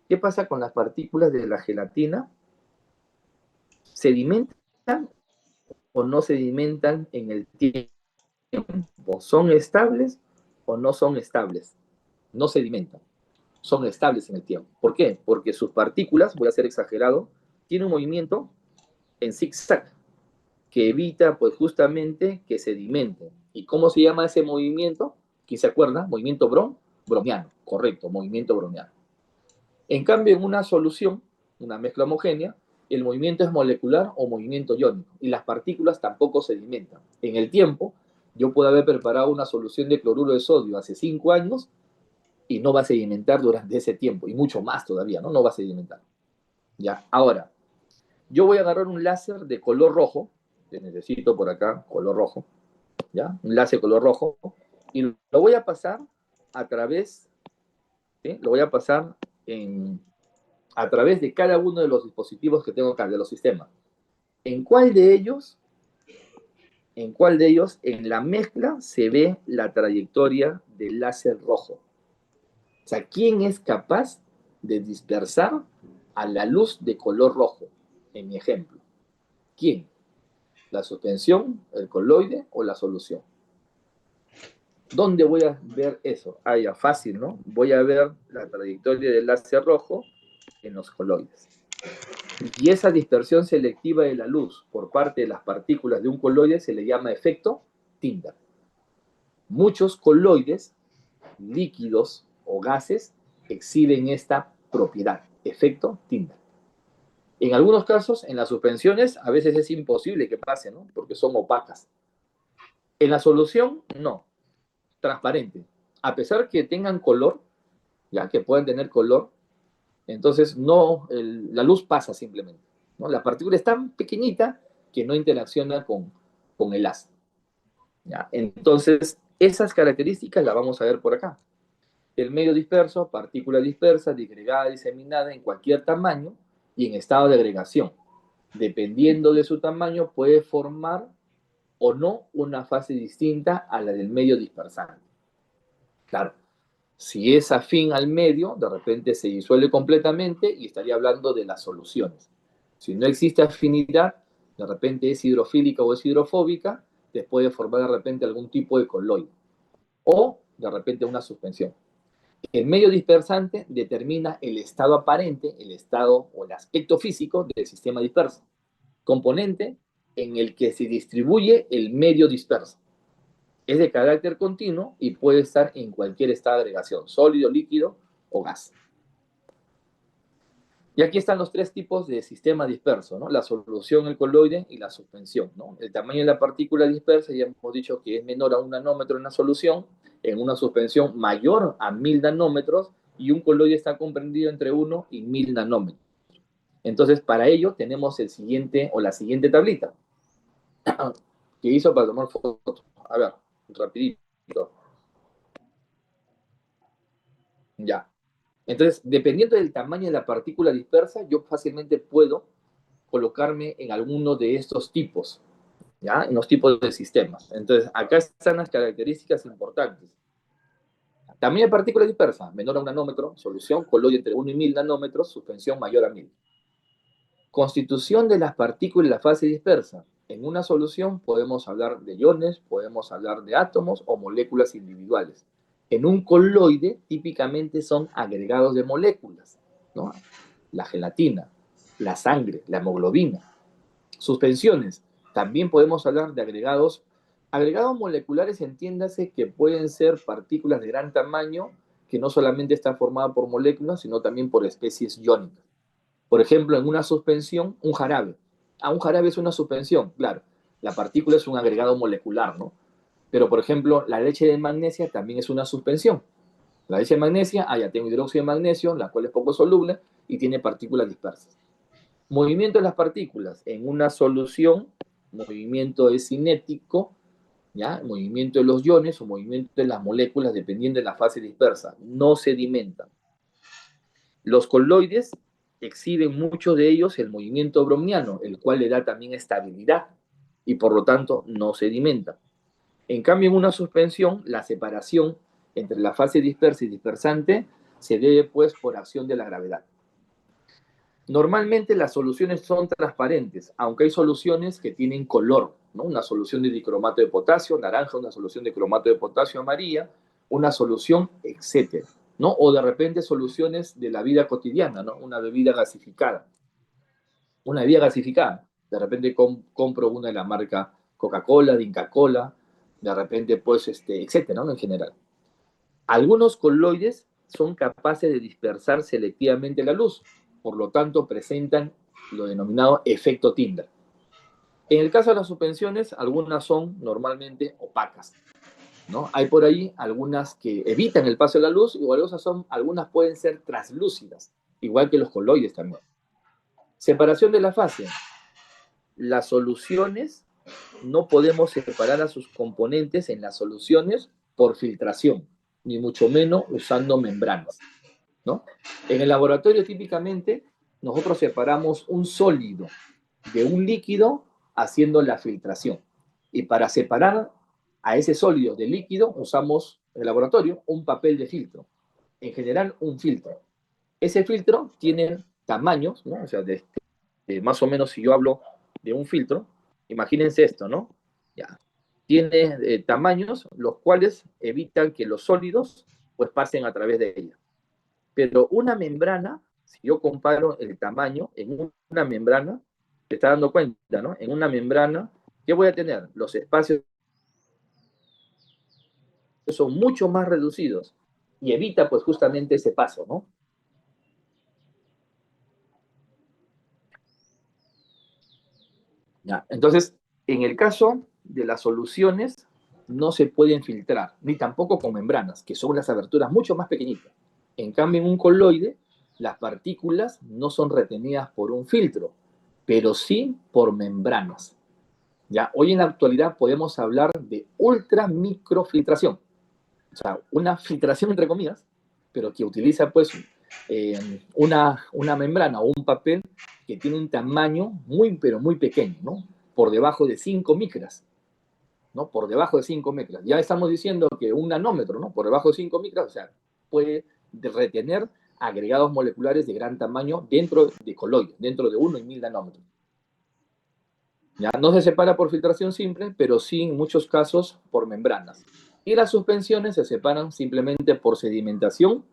¿Qué pasa con las partículas de la gelatina? ¿Sedimentan o no sedimentan en el tiempo? ¿Son estables o no son estables? No sedimentan. Son estables en el tiempo. ¿Por qué? Porque sus partículas, voy a ser exagerado, tienen un movimiento en zigzag que evita pues justamente que sedimenten. ¿Y cómo se llama ese movimiento? ¿Quién se acuerda? Movimiento browniano. Correcto, movimiento browniano. En cambio, en una solución, una mezcla homogénea, el movimiento es molecular o movimiento iónico y las partículas tampoco sedimentan. En el tiempo, yo puedo haber preparado una solución de cloruro de sodio hace 5 años y no va a sedimentar durante ese tiempo, y mucho más todavía, ¿no? No va a sedimentar. Ya, ahora, yo voy a agarrar un láser de color rojo, que necesito por acá, color rojo, ¿ya? Un láser color rojo, y lo voy a pasar a través, ¿sí? Lo voy a pasar a través de cada uno de los dispositivos que tengo acá, de los sistemas. ¿En cuál de ellos, en la mezcla, se ve la trayectoria del láser rojo? O sea, ¿quién es capaz de dispersar a la luz de color rojo? En mi ejemplo. ¿Quién? ¿La suspensión, el coloide o la solución? ¿Dónde voy a ver eso? Ah, ya, fácil, ¿no? Voy a ver la trayectoria del láser rojo en los coloides. Y esa dispersión selectiva de la luz por parte de las partículas de un coloide se le llama efecto Tyndall. Muchos coloides, líquidos o gases, exhiben esta propiedad, efecto Tyndall. En algunos casos, en las suspensiones, a veces es imposible que pase, ¿no? Porque son opacas. En la solución, no, transparente. A pesar que tengan color, ya que pueden tener color, entonces no, la luz pasa simplemente, ¿no? La partícula es tan pequeñita que no interacciona con el haz. ¿Ya? Entonces, esas características las vamos a ver por acá. El medio disperso, partícula dispersa, disgregada, diseminada en cualquier tamaño y en estado de agregación. Dependiendo de su tamaño, puede formar o no una fase distinta a la del medio dispersante. Claro, si es afín al medio, de repente se disuelve completamente y estaría hablando de las soluciones. Si no existe afinidad, de repente es hidrofílica o es hidrofóbica, te puede formar de repente algún tipo de coloide o de repente una suspensión. El medio dispersante determina el estado aparente, el estado o el aspecto físico del sistema disperso, componente en el que se distribuye el medio disperso. Es de carácter continuo y puede estar en cualquier estado de agregación, sólido, líquido o gas. Y aquí están los tres tipos de sistema disperso, ¿no? La solución, el coloide y la suspensión, ¿no? El tamaño de la partícula dispersa, ya hemos dicho que es menor a 1 nanómetro en la solución, en una suspensión mayor a 1000 nanómetros, y un coloide está comprendido entre 1 y 1000 nanómetros. Entonces, para ello tenemos el siguiente, o la siguiente tablita, que hizo para tomar fotos. A ver, rapidito. Ya. Entonces, dependiendo del tamaño de la partícula dispersa, yo fácilmente puedo colocarme en alguno de estos tipos, ¿ya? En los tipos de sistemas. Entonces, acá están las características importantes. Tamaño de partícula dispersa, menor a 1 nanómetro, solución, coloide entre 1 y 1000 nanómetros, suspensión mayor a 1000. Constitución de las partículas en la fase dispersa. En una solución podemos hablar de iones, podemos hablar de átomos o moléculas individuales. En un coloide típicamente son agregados de moléculas, ¿no? La gelatina, la sangre, la hemoglobina. Suspensiones. También podemos hablar de agregados. Agregados moleculares, entiéndase que pueden ser partículas de gran tamaño que no solamente están formadas por moléculas, sino también por especies iónicas. Por ejemplo, en una suspensión, un jarabe. Un jarabe es una suspensión, claro. La partícula es un agregado molecular, ¿no? Pero, por ejemplo, la leche de magnesia también es una suspensión. La leche de magnesia, ya tengo hidróxido de magnesio, la cual es poco soluble y tiene partículas dispersas. Movimiento de las partículas. En una solución, movimiento es cinético, ¿ya? Movimiento de los iones o movimiento de las moléculas dependiendo de la fase dispersa. No sedimentan. Los coloides exhiben muchos de ellos el movimiento browniano, el cual le da también estabilidad y por lo tanto no sedimenta. En cambio, en una suspensión, la separación entre la fase dispersa y dispersante se debe pues por acción de la gravedad. Normalmente las soluciones son transparentes, aunque hay soluciones que tienen color, ¿no? Una solución de dicromato de potasio naranja, una solución de cromato de potasio amarilla, una solución, etcétera, ¿no? O de repente soluciones de la vida cotidiana, ¿no? Una bebida gasificada. Una bebida gasificada. De repente compro una de la marca Coca-Cola, de Inca-Cola, de repente, pues, etcétera, ¿no? En general. Algunos coloides son capaces de dispersar selectivamente la luz, por lo tanto presentan lo denominado efecto Tyndall. En el caso de las suspensiones, algunas son normalmente opacas, ¿no? Hay por ahí algunas que evitan el paso de la luz, igual algunas pueden ser translúcidas, igual que los coloides también. Separación de la fase. Las soluciones, no podemos separar a sus componentes en las soluciones por filtración, ni mucho menos usando membranas, ¿no? En el laboratorio típicamente nosotros separamos un sólido de un líquido haciendo la filtración. Y para separar a ese sólido del líquido usamos en el laboratorio un papel de filtro, en general un filtro. Ese filtro tiene tamaños, ¿no? O sea, más o menos si yo hablo de un filtro, imagínense esto, ¿no? Ya. Tiene tamaños los cuales evitan que los sólidos pues pasen a través de ella. Pero una membrana, si yo comparo el tamaño en una membrana, te está dando cuenta, ¿no? En una membrana, ¿qué voy a tener? Los espacios son mucho más reducidos y evita pues justamente ese paso, ¿no? Ya. Entonces, en el caso de las soluciones, no se pueden filtrar, ni tampoco con membranas, que son las aberturas mucho más pequeñitas. En cambio, en un coloide, las partículas no son retenidas por un filtro, pero sí por membranas. ¿Ya? Hoy en la actualidad podemos hablar de ultramicrofiltración, o sea, una filtración entre comillas, pero que utiliza pues una membrana o un papel que tiene un tamaño muy, pero muy pequeño, ¿no? Por debajo de 5 micras, ¿no? Por debajo de 5 micras. Ya estamos diciendo que un nanómetro, ¿no? Por debajo de 5 micras, o sea, puede retener agregados moleculares de gran tamaño dentro de coloides, dentro de 1 y 1000 nanómetros. ¿Ya? No se separa por filtración simple, pero sí en muchos casos por membranas. Y las suspensiones se separan simplemente por sedimentación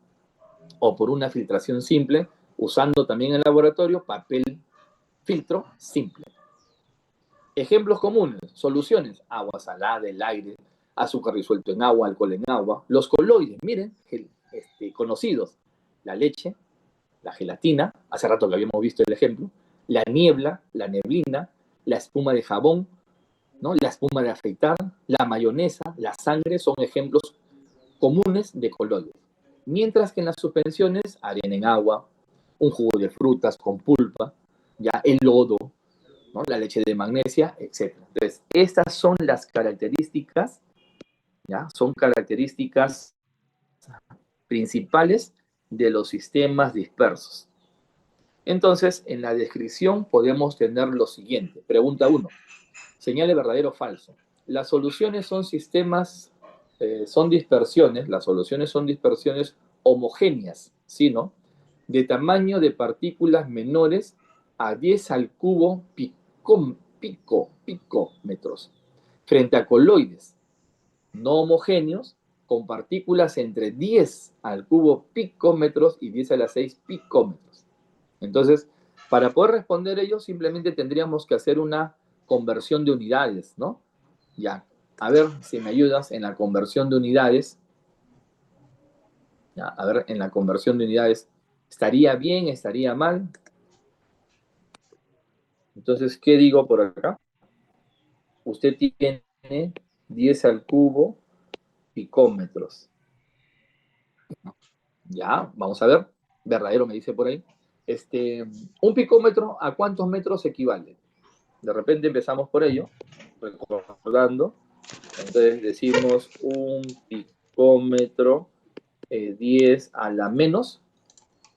o por una filtración simple, usando también en el laboratorio papel filtro simple. Ejemplos comunes, soluciones, agua salada, el aire, azúcar disuelto en agua, alcohol en agua. Los coloides, miren, conocidos, la leche, la gelatina, hace rato que habíamos visto el ejemplo, la niebla, la neblina, la espuma de jabón, ¿no? La espuma de afeitar, la mayonesa, la sangre son ejemplos comunes de coloides. Mientras que en las suspensiones, arena en agua, un jugo de frutas con pulpa, ya el lodo, ¿no? La leche de magnesia, etc. Entonces, estas son las características, ¿ya? Son características principales de los sistemas dispersos. Entonces, en la descripción podemos tener lo siguiente. Pregunta 1. Señale verdadero o falso. Las soluciones son sistemas, son dispersiones, las soluciones son dispersiones homogéneas, ¿sí, no? De tamaño de partículas menores a 10 al cubo picómetros, frente a coloides no homogéneos con partículas entre 10 al cubo picómetros y 10 a la 6 picómetros. Entonces, para poder responder ello, simplemente tendríamos que hacer una conversión de unidades, ¿no? Ya, a ver si me ayudas en la conversión de unidades. Ya, a ver, en la conversión de unidades, ¿estaría bien? ¿Estaría mal? Entonces, ¿qué digo por acá? Usted tiene 10 al cubo picómetros. Ya, vamos a ver. Verdadero me dice por ahí. Un picómetro, ¿a cuántos metros equivale? De repente empezamos por ello, recordando. Entonces decimos un picómetro 10 a la menos.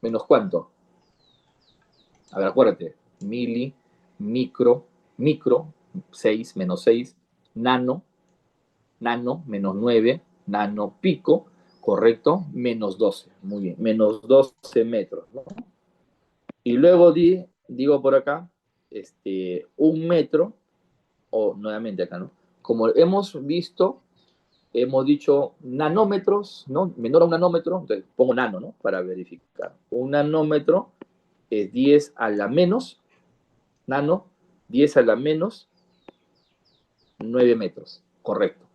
¿Menos cuánto? A ver, acuérdate. Mili, micro, 6, menos 6, nano, menos 9, nano, pico, correcto, menos 12. Muy bien, menos 12 metros, ¿no? Y luego digo por acá, un metro, o nuevamente acá, ¿no? Como hemos visto, hemos dicho nanómetros, ¿no? Menor a un nanómetro, entonces pongo nano, ¿no? Para verificar. Un nanómetro es 10 a la menos, nano, 10 a la menos 9 metros, correcto.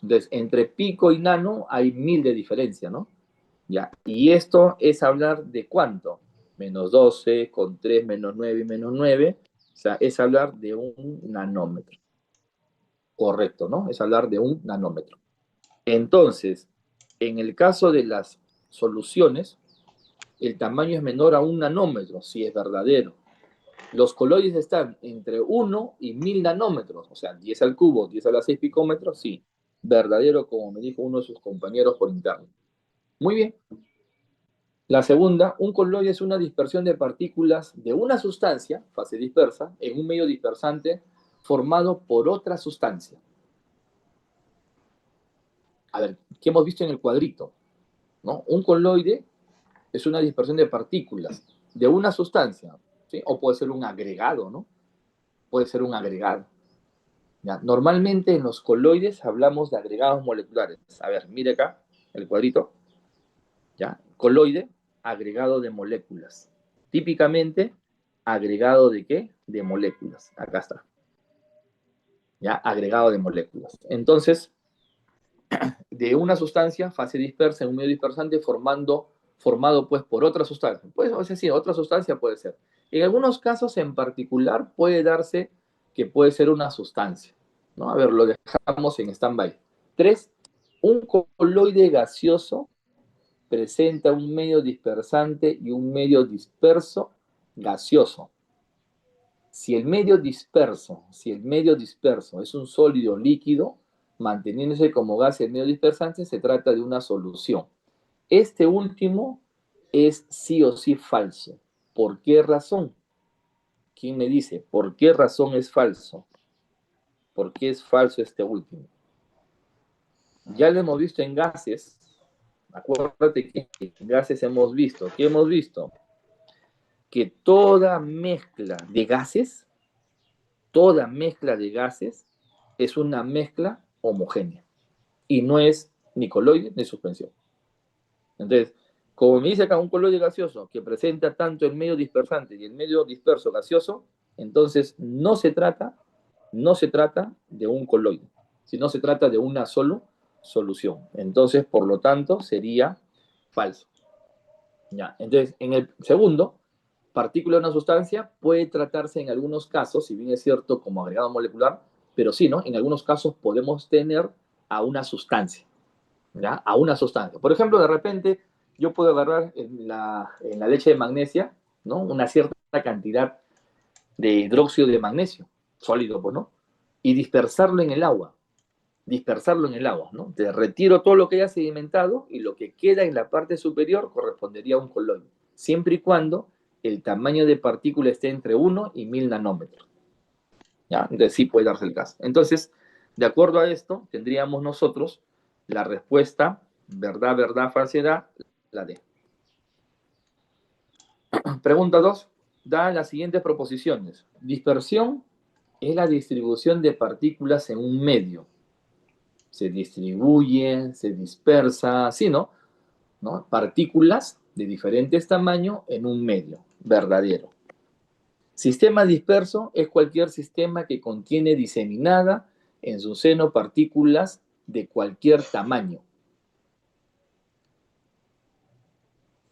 Entonces, entre pico y nano hay 1000 de diferencia, ¿no? Ya, y esto es hablar de cuánto, menos 12 con 3 menos 9 y menos 9, o sea, es hablar de un nanómetro. Correcto, ¿no? Es hablar de un nanómetro. Entonces, en el caso de las soluciones, el tamaño es menor a un nanómetro, si es verdadero. Los coloides están entre 1 y 1000 nanómetros, o sea, 10 al cubo, 10 a la 6 picómetros, sí. Verdadero, como me dijo uno de sus compañeros por interno. Muy bien. La segunda, un coloide es una dispersión de partículas de una sustancia, fase dispersa, en un medio dispersante formado por otra sustancia. A ver, ¿qué hemos visto en el cuadrito? ¿No? Un coloide es una dispersión de partículas de una sustancia, ¿sí? O puede ser un agregado, ¿no? Puede ser un agregado. ¿Ya? Normalmente en los coloides hablamos de agregados moleculares. A ver, mire acá el cuadrito. ¿Ya? Coloide, agregado de moléculas. Típicamente, agregado de ¿qué? De moléculas. Acá está. ¿Ya? Agregado de moléculas. Entonces, de una sustancia, fase dispersa en un medio dispersante, formado pues por otra sustancia. Pues, o sea, sí, otra sustancia puede ser. En algunos casos en particular puede darse que puede ser una sustancia, ¿no? A ver, lo dejamos en stand-by. 3. Un coloide gaseoso presenta un medio dispersante y un medio disperso gaseoso. Si el medio disperso es un sólido líquido, manteniéndose como gas el medio dispersante, se trata de una solución. Este último es sí o sí falso. ¿Por qué razón? ¿Quién me dice? ¿Por qué razón es falso? ¿Por qué es falso este último? Ya lo hemos visto en gases. Acuérdate que en gases hemos visto. ¿Qué hemos visto? Que toda mezcla de gases es una mezcla homogénea y no es ni coloide ni suspensión. Entonces, como me dice acá un coloide gaseoso que presenta tanto el medio dispersante y el medio disperso gaseoso, entonces no se trata de un coloide. si no se trata de una sola solución. Entonces, por lo tanto, sería falso. Ya. Entonces, en el segundo, partícula de una sustancia puede tratarse en algunos casos, si bien es cierto, como agregado molecular, pero sí, ¿no? En algunos casos podemos tener a una sustancia, ¿ya? A una sustancia. Por ejemplo, de repente, yo puedo agarrar en la leche de magnesia, ¿no? Una cierta cantidad de hidróxido de magnesio, sólido, pues, ¿no? Y dispersarlo en el agua. Dispersarlo en el agua, ¿no? Te retiro todo lo que haya sedimentado y lo que queda en la parte superior correspondería a un coloide, siempre y cuando el tamaño de partícula esté entre 1 y 1000 nanómetros. ¿Ya? Entonces sí puede darse el caso. Entonces, de acuerdo a esto, tendríamos nosotros la respuesta verdad, verdad, falsedad, la D. Pregunta 2. Da las siguientes proposiciones. Dispersión es la distribución de partículas en un medio. Se distribuye, se dispersa, ¿sí, no? ¿No? Partículas de diferentes tamaños en un medio. Verdadero. Sistema disperso es cualquier sistema que contiene diseminada en su seno partículas de cualquier tamaño.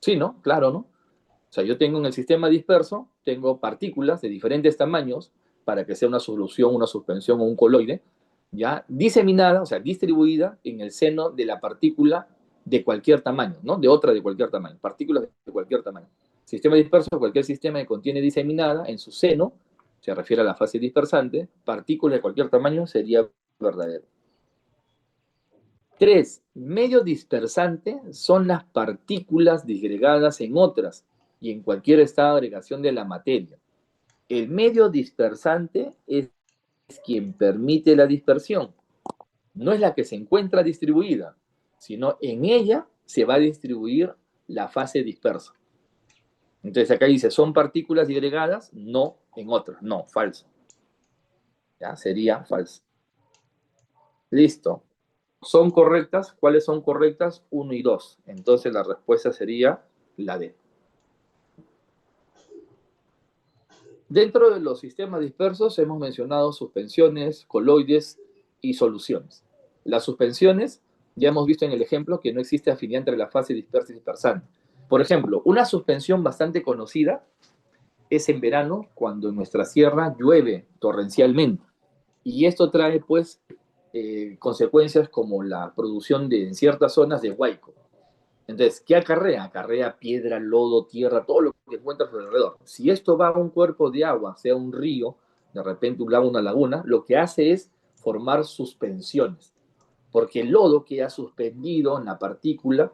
Sí, ¿no? Claro, ¿no? O sea, yo tengo en el sistema disperso, tengo partículas de diferentes tamaños para que sea una solución, una suspensión o un coloide, ya diseminada, o sea, distribuida en el seno de la partícula de cualquier tamaño, ¿no? De otra de cualquier tamaño, partículas de cualquier tamaño. Sistema disperso es cualquier sistema que contiene diseminada en su seno, se refiere a la fase dispersante, partículas de cualquier tamaño sería verdadero. 3. Medio dispersante son las partículas disgregadas en otras y en cualquier estado de agregación de la materia. El medio dispersante es quien permite la dispersión. No es la que se encuentra distribuida, sino en ella se va a distribuir la fase dispersa. Entonces acá dice, ¿son partículas disgregadas? No, en otras. No, falso. Ya, sería falso. Listo. ¿Son correctas? ¿Cuáles son correctas? 1 y 2. Entonces la respuesta sería la D. Dentro de los sistemas dispersos hemos mencionado suspensiones, coloides y soluciones. Las suspensiones, ya hemos visto en el ejemplo que no existe afinidad entre la fase dispersa y dispersante. Por ejemplo, una suspensión bastante conocida es en verano cuando en nuestra sierra llueve torrencialmente. Y esto trae, pues, consecuencias como la producción en ciertas zonas de huaico. Entonces, ¿qué acarrea? Acarrea piedra, lodo, tierra, todo lo que encuentras alrededor. Si esto va a un cuerpo de agua, sea un río, de repente un lago, una laguna, lo que hace es formar suspensiones. Porque el lodo queda suspendido en la partícula,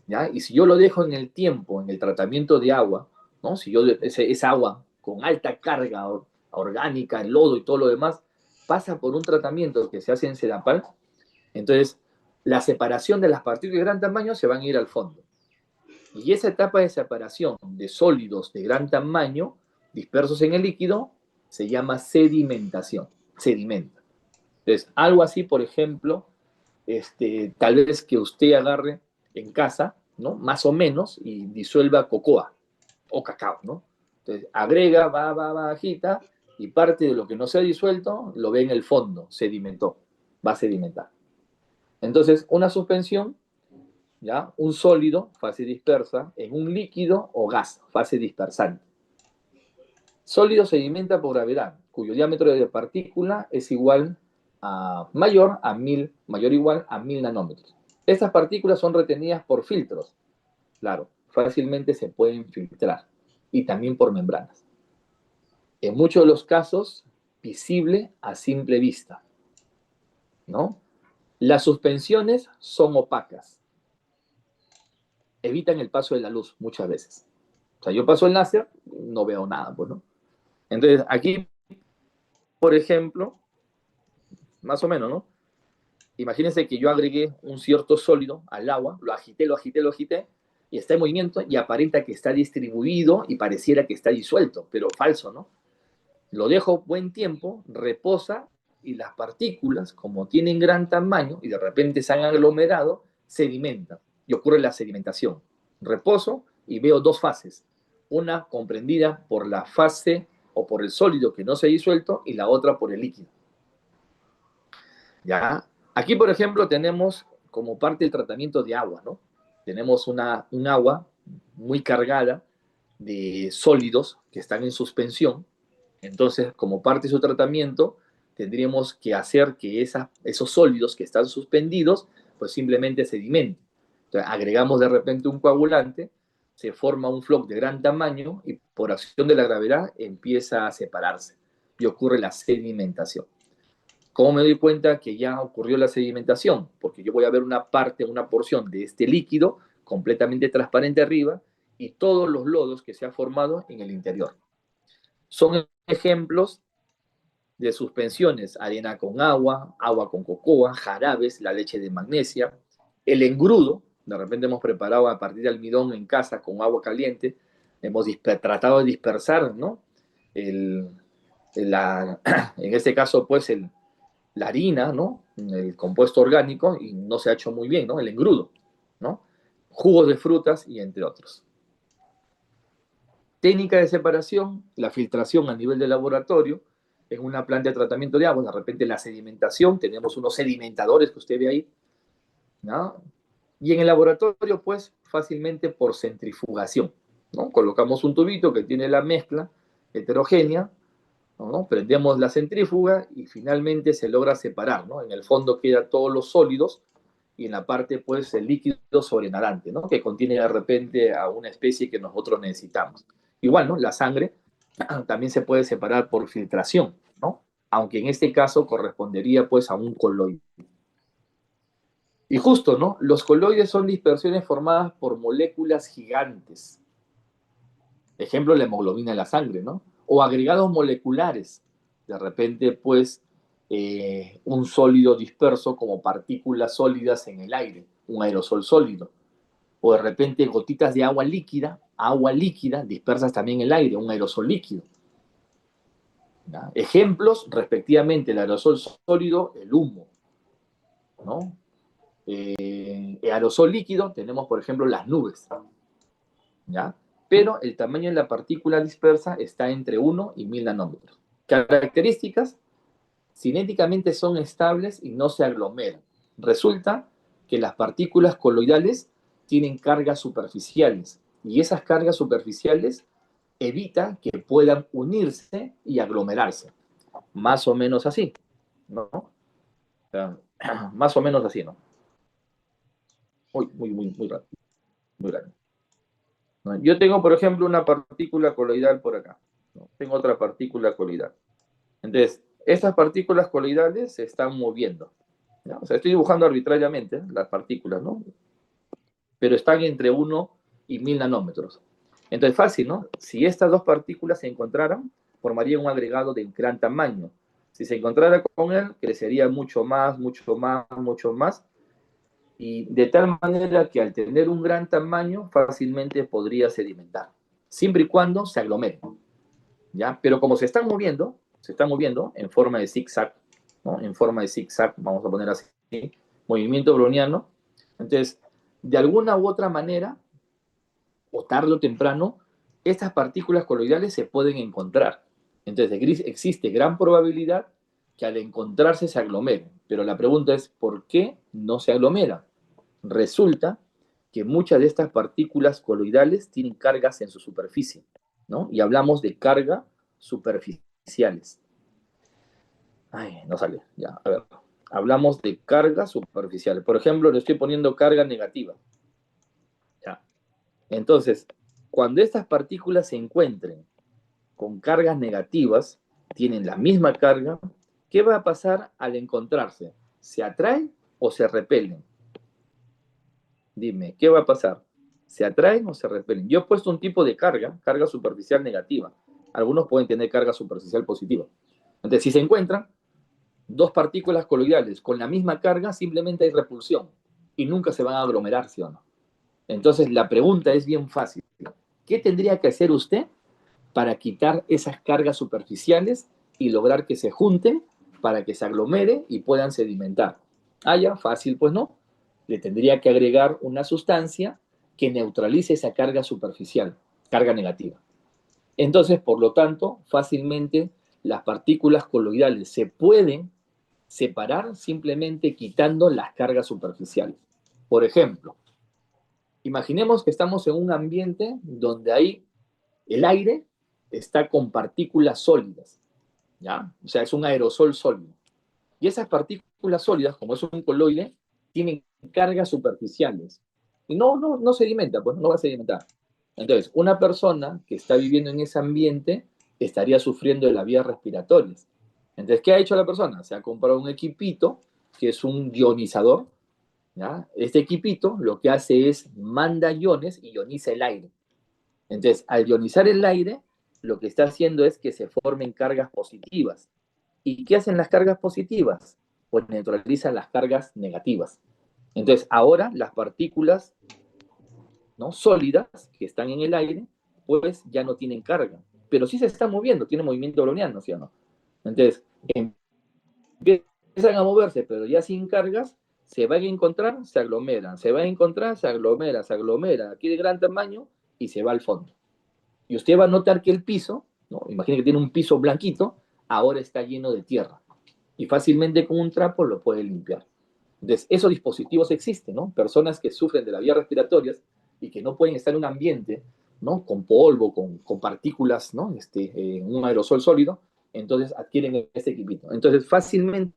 ¿ya? Y si yo lo dejo en el tiempo, en el tratamiento de agua, ¿no? Si yo esa agua con alta carga orgánica, el lodo y todo lo demás, pasa por un tratamiento que se hace en Sedapal, entonces la separación de las partículas de gran tamaño se van a ir al fondo. Y esa etapa de separación de sólidos de gran tamaño dispersos en el líquido se llama sedimentación. Sedimenta. Entonces, algo así, por ejemplo, tal vez que usted agarre en casa, ¿no? Más o menos, y disuelva cocoa o cacao, ¿no? Entonces, agrega, va, agita, y parte de lo que no se ha disuelto lo ve en el fondo, sedimentó, va a sedimentar. Entonces, una suspensión, ¿ya? Un sólido, fase dispersa, en un líquido o gas, fase dispersante. Sólido sedimenta por gravedad, cuyo diámetro de partícula es igual a mayor o igual a 1000 nanómetros. Estas partículas son retenidas por filtros, claro, fácilmente se pueden filtrar, y también por membranas. En muchos de los casos, visible a simple vista, ¿no? Las suspensiones son opacas, evitan el paso de la luz muchas veces. O sea, yo paso el láser, no veo nada, pues, ¿no? Entonces, aquí, por ejemplo, más o menos, ¿no? Imagínense que yo agregué un cierto sólido al agua, lo agité, y está en movimiento y aparenta que está distribuido y pareciera que está disuelto, pero falso, ¿no? Lo dejo buen tiempo, reposa, y las partículas, como tienen gran tamaño y de repente se han aglomerado, sedimentan y ocurre la sedimentación. Reposo y veo dos fases, una comprendida por la fase o por el sólido que no se ha disuelto y la otra por el líquido. ¿ya? Aquí, por ejemplo, tenemos como parte del tratamiento de agua, ¿no? Tenemos un agua muy cargada de sólidos que están en suspensión. Entonces, como parte de su tratamiento, tendríamos que hacer que esos sólidos que están suspendidos, pues simplemente sedimenten. Entonces, agregamos de repente un coagulante, se forma un floc de gran tamaño y por acción de la gravedad empieza a separarse y ocurre la sedimentación. ¿Cómo me doy cuenta que ya ocurrió la sedimentación? Porque yo voy a ver una parte, una porción de este líquido completamente transparente arriba y todos los lodos que se han formado en el interior. Son ejemplos de suspensiones: arena con agua, agua con cocoa, jarabes, la leche de magnesia, el engrudo. De repente hemos preparado a partir de almidón en casa con agua caliente, hemos tratado de dispersar, ¿no? El, en este caso, pues, la harina, ¿no? El compuesto orgánico, y no se ha hecho muy bien, ¿no? El engrudo, ¿no? Jugos de frutas y entre otros. Técnica de separación: la filtración a nivel de laboratorio, en una planta de tratamiento de agua, de repente la sedimentación, tenemos unos sedimentadores que usted ve ahí, ¿no? Y en el laboratorio, pues, fácilmente por centrifugación, ¿no? Colocamos un tubito que tiene la mezcla heterogénea, ¿no? Prendemos la centrífuga y finalmente se logra separar, ¿no? En el fondo quedan todos los sólidos y en la parte, pues, el líquido sobrenadante, ¿no? Que contiene de repente a una especie que nosotros necesitamos. Igual, ¿no? La sangre también se puede separar por filtración, ¿no? Aunque en este caso correspondería, pues, a un coloide. Y justo, ¿no? Los coloides son dispersiones formadas por moléculas gigantes. Ejemplo, la hemoglobina en la sangre, ¿no? O agregados moleculares. De repente, pues, un sólido disperso como partículas sólidas en el aire, un aerosol sólido. O de repente gotitas de agua líquida dispersas también en el aire, un aerosol líquido. ¿Ya? Ejemplos, respectivamente, el aerosol sólido, el humo, ¿no? Aerosol líquido, tenemos, por ejemplo, las nubes, ¿ya? Pero el tamaño de la partícula dispersa está entre 1 y 1000 nanómetros. Características: cinéticamente son estables y no se aglomeran. Resulta que las partículas coloidales tienen cargas superficiales y esas cargas superficiales evitan que puedan unirse y aglomerarse. Más o menos así, ¿no? O sea, más o menos así, ¿no? Muy rápido, muy rápido. ¿No? Yo tengo, por ejemplo, una partícula coloidal por acá, ¿no? Tengo otra partícula coloidal. Entonces, estas partículas coloidales se están moviendo, ¿no? O sea, estoy dibujando arbitrariamente las partículas, ¿no? Pero están entre 1 y 1000 nanómetros. Entonces, fácil, ¿no? Si estas dos partículas se encontraran, formarían un agregado de gran tamaño. Si se encontrara con él, crecería mucho más, mucho más, mucho más, y de tal manera que al tener un gran tamaño fácilmente podría sedimentar, siempre y cuando se aglomeren, ¿ya? Pero como se están moviendo en forma de zigzag, ¿no? En forma de zigzag, vamos a poner así, movimiento browniano. Entonces, de alguna u otra manera, o tarde o temprano, estas partículas coloidales se pueden encontrar. Entonces, existe gran probabilidad que al encontrarse se aglomeren. Pero la pregunta es, ¿por qué no se aglomeran? Resulta que muchas de estas partículas coloidales tienen cargas en su superficie, ¿no? Y hablamos de cargas superficiales. Ay, no sale, ya, a ver. Hablamos de cargas superficiales. Por ejemplo, le estoy poniendo carga negativa. Ya. Entonces, cuando estas partículas se encuentren con cargas negativas, tienen la misma carga, ¿qué va a pasar al encontrarse? ¿Se atraen o se repelen? Dime, ¿qué va a pasar? ¿Se atraen o se repelen? Yo he puesto un tipo de carga, carga superficial negativa. Algunos pueden tener carga superficial positiva. Entonces, si se encuentran dos partículas coloidales con la misma carga, simplemente hay repulsión y nunca se van a aglomerar, ¿sí o no? Entonces, la pregunta es bien fácil. ¿Qué tendría que hacer usted para quitar esas cargas superficiales y lograr que se junten para que se aglomere y puedan sedimentar? Ah, ya, fácil, pues no. Le tendría que agregar una sustancia que neutralice esa carga superficial, carga negativa. Entonces, por lo tanto, fácilmente las partículas coloidales se pueden separar simplemente quitando las cargas superficiales. Por ejemplo, imaginemos que estamos en un ambiente donde hay el aire está con partículas sólidas, ¿ya? O sea, es un aerosol sólido. Y esas partículas sólidas, como es un coloide, tienen cargas superficiales. Y no sedimenta, pues no va a sedimentar. Entonces, una persona que está viviendo en ese ambiente estaría sufriendo de las vías respiratorias. Entonces, ¿qué ha hecho la persona? Se ha comprado un equipito que es un ionizador, ¿ya? Este equipito lo que hace es manda iones y ioniza el aire. Entonces, al ionizar el aire, lo que está haciendo es que se formen cargas positivas. ¿Y qué hacen las cargas positivas? Pues neutralizan las cargas negativas. Entonces, ahora las partículas, ¿no?, sólidas que están en el aire, pues ya no tienen carga. Pero sí se están moviendo, tienen movimiento browniano, ¿sí o no? Entonces, empiezan a moverse, pero ya sin cargas, se van a encontrar, se aglomeran, se van a encontrar, se aglomera, aquí de gran tamaño y se va al fondo. Y usted va a notar que el piso, ¿no?, imagine que tiene un piso blanquito, ahora está lleno de tierra. Y fácilmente con un trapo lo puede limpiar. Entonces, esos dispositivos existen, ¿no? Personas que sufren de las vías respiratorias y que no pueden estar en un ambiente, ¿no?, con polvo, con partículas, ¿no?, un aerosol sólido, entonces adquieren este equipito. Entonces, fácilmente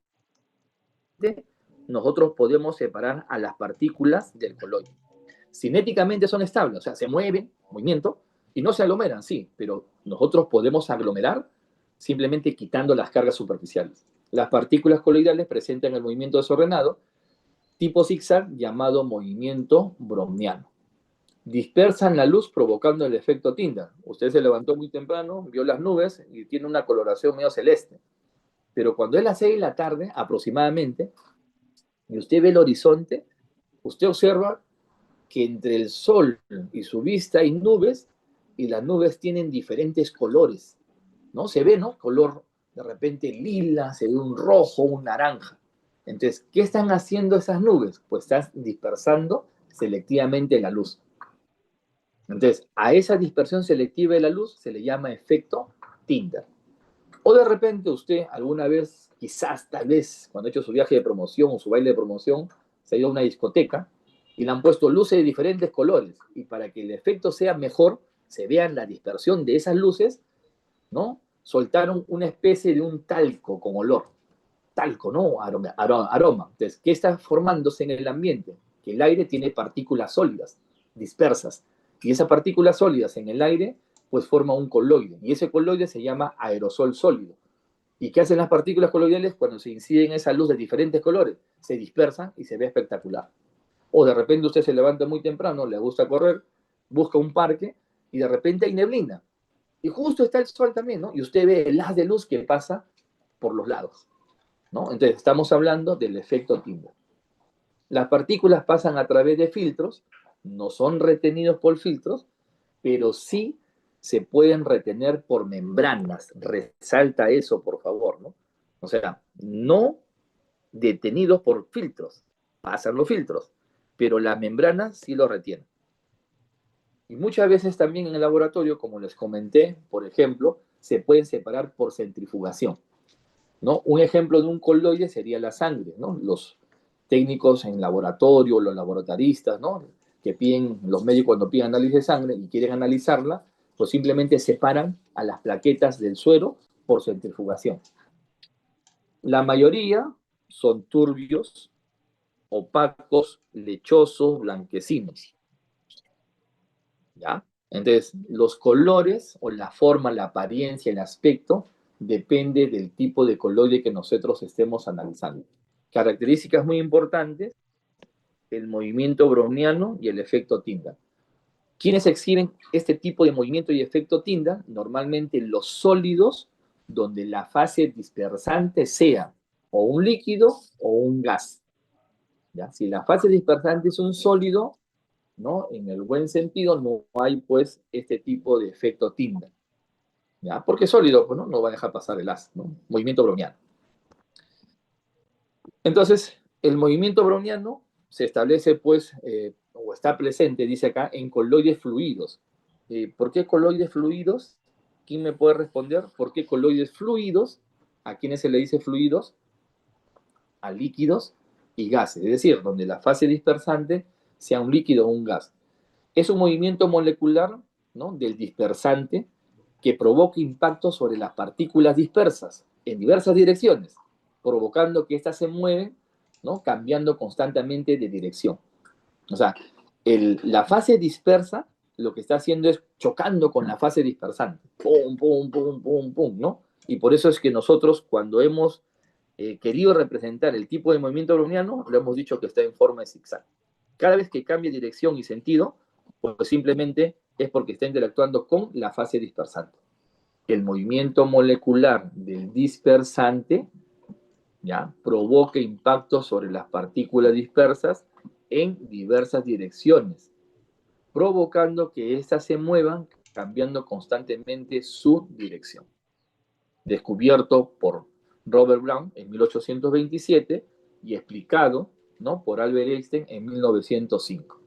nosotros podemos separar a las partículas del coloide. Cinéticamente son estables, o sea, se mueven, movimiento, y no se aglomeran, sí, pero nosotros podemos aglomerar simplemente quitando las cargas superficiales. Las partículas coloidales presentan el movimiento desordenado, tipo zigzag, llamado movimiento browniano. Dispersan la luz provocando el efecto Tyndall. Usted se levantó muy temprano, vio las nubes y tiene una coloración medio celeste. Pero cuando es las 6 de la tarde, aproximadamente, y usted ve el horizonte, usted observa que entre el sol y su vista hay nubes y las nubes tienen diferentes colores, ¿no? Se ve, ¿no?, color de repente lila, se ve un rojo, un naranja. Entonces, ¿qué están haciendo esas nubes? Pues están dispersando selectivamente la luz. Entonces, a esa dispersión selectiva de la luz se le llama efecto Tyndall. O de repente usted alguna vez, quizás, tal vez, cuando ha hecho su viaje de promoción o su baile de promoción, se ha ido a una discoteca y le han puesto luces de diferentes colores. Y para que el efecto sea mejor, se vea la dispersión de esas luces, ¿no?, soltaron una especie de un talco con olor. Talco, ¿no? Aroma. Entonces, ¿qué está formándose en el ambiente? Que el aire tiene partículas sólidas, dispersas. Y esas partículas sólidas en el aire, pues forma un coloide. Y ese coloide se llama aerosol sólido. ¿Y qué hacen las partículas coloidales cuando se inciden esa luz de diferentes colores? Se dispersan y se ve espectacular. O de repente usted se levanta muy temprano, le gusta correr, busca un parque y de repente hay neblina. Y justo está el sol también, ¿no? Y usted ve el haz de luz que pasa por los lados, ¿no? Entonces, estamos hablando del efecto Tyndall. Las partículas pasan a través de filtros, no son retenidos por filtros, pero sí se pueden retener por membranas. Resalta eso, por favor, ¿no? O sea, no detenidos por filtros, pasan los filtros, pero las membranas sí lo retienen. Y muchas veces también en el laboratorio, como les comenté, por ejemplo, se pueden separar por centrifugación, ¿no? Un ejemplo de un coloide sería la sangre, ¿no? Los técnicos en laboratorio, los laboratoristas, ¿no?, que piden, los médicos cuando piden análisis de sangre y quieren analizarla, pues simplemente separan a las plaquetas del suero por centrifugación. La mayoría son turbios, opacos, lechosos, blanquecinos, ¿ya? Entonces, los colores o la forma, la apariencia, el aspecto, depende del tipo de coloide que nosotros estemos analizando. Características muy importantes: el movimiento browniano y el efecto Tyndall. ¿Quiénes exhiben este tipo de movimiento y efecto Tyndall? Normalmente los sólidos, donde la fase dispersante sea o un líquido o un gas, ¿ya? Si la fase dispersante es un sólido, ¿no?, en el buen sentido, no hay pues este tipo de efecto Tyndall, ¿ya? Porque sólido, pues, no va a dejar pasar el haz, ¿no? Movimiento browniano. Entonces, el movimiento browniano se establece, pues, o está presente, dice acá, en coloides fluidos. ¿Por qué coloides fluidos? ¿Quién me puede responder? ¿Por qué coloides fluidos? ¿A quiénes se le dice fluidos? a líquidos y gases, es decir, donde la fase dispersante sea un líquido o un gas. Es un movimiento molecular, ¿no?, del dispersante que provoca impacto sobre las partículas dispersas en diversas direcciones, provocando que éstas se mueven, ¿no?, cambiando constantemente de dirección. O sea, la fase dispersa lo que está haciendo es chocando con la fase dispersante. Pum, pum, pum, pum, pum, ¿no? Y por eso es que nosotros, cuando hemos querido representar el tipo de movimiento browniano, lo hemos dicho que está en forma de zigzag. Cada vez que cambia dirección y sentido, pues simplemente es porque está interactuando con la fase dispersante. El movimiento molecular del dispersante, ¿ya?, provoca impactos sobre las partículas dispersas en diversas direcciones, provocando que éstas se muevan, cambiando constantemente su dirección. Descubierto por Robert Brown en 1827 y explicado, ¿no?, por Albert Einstein en 1905.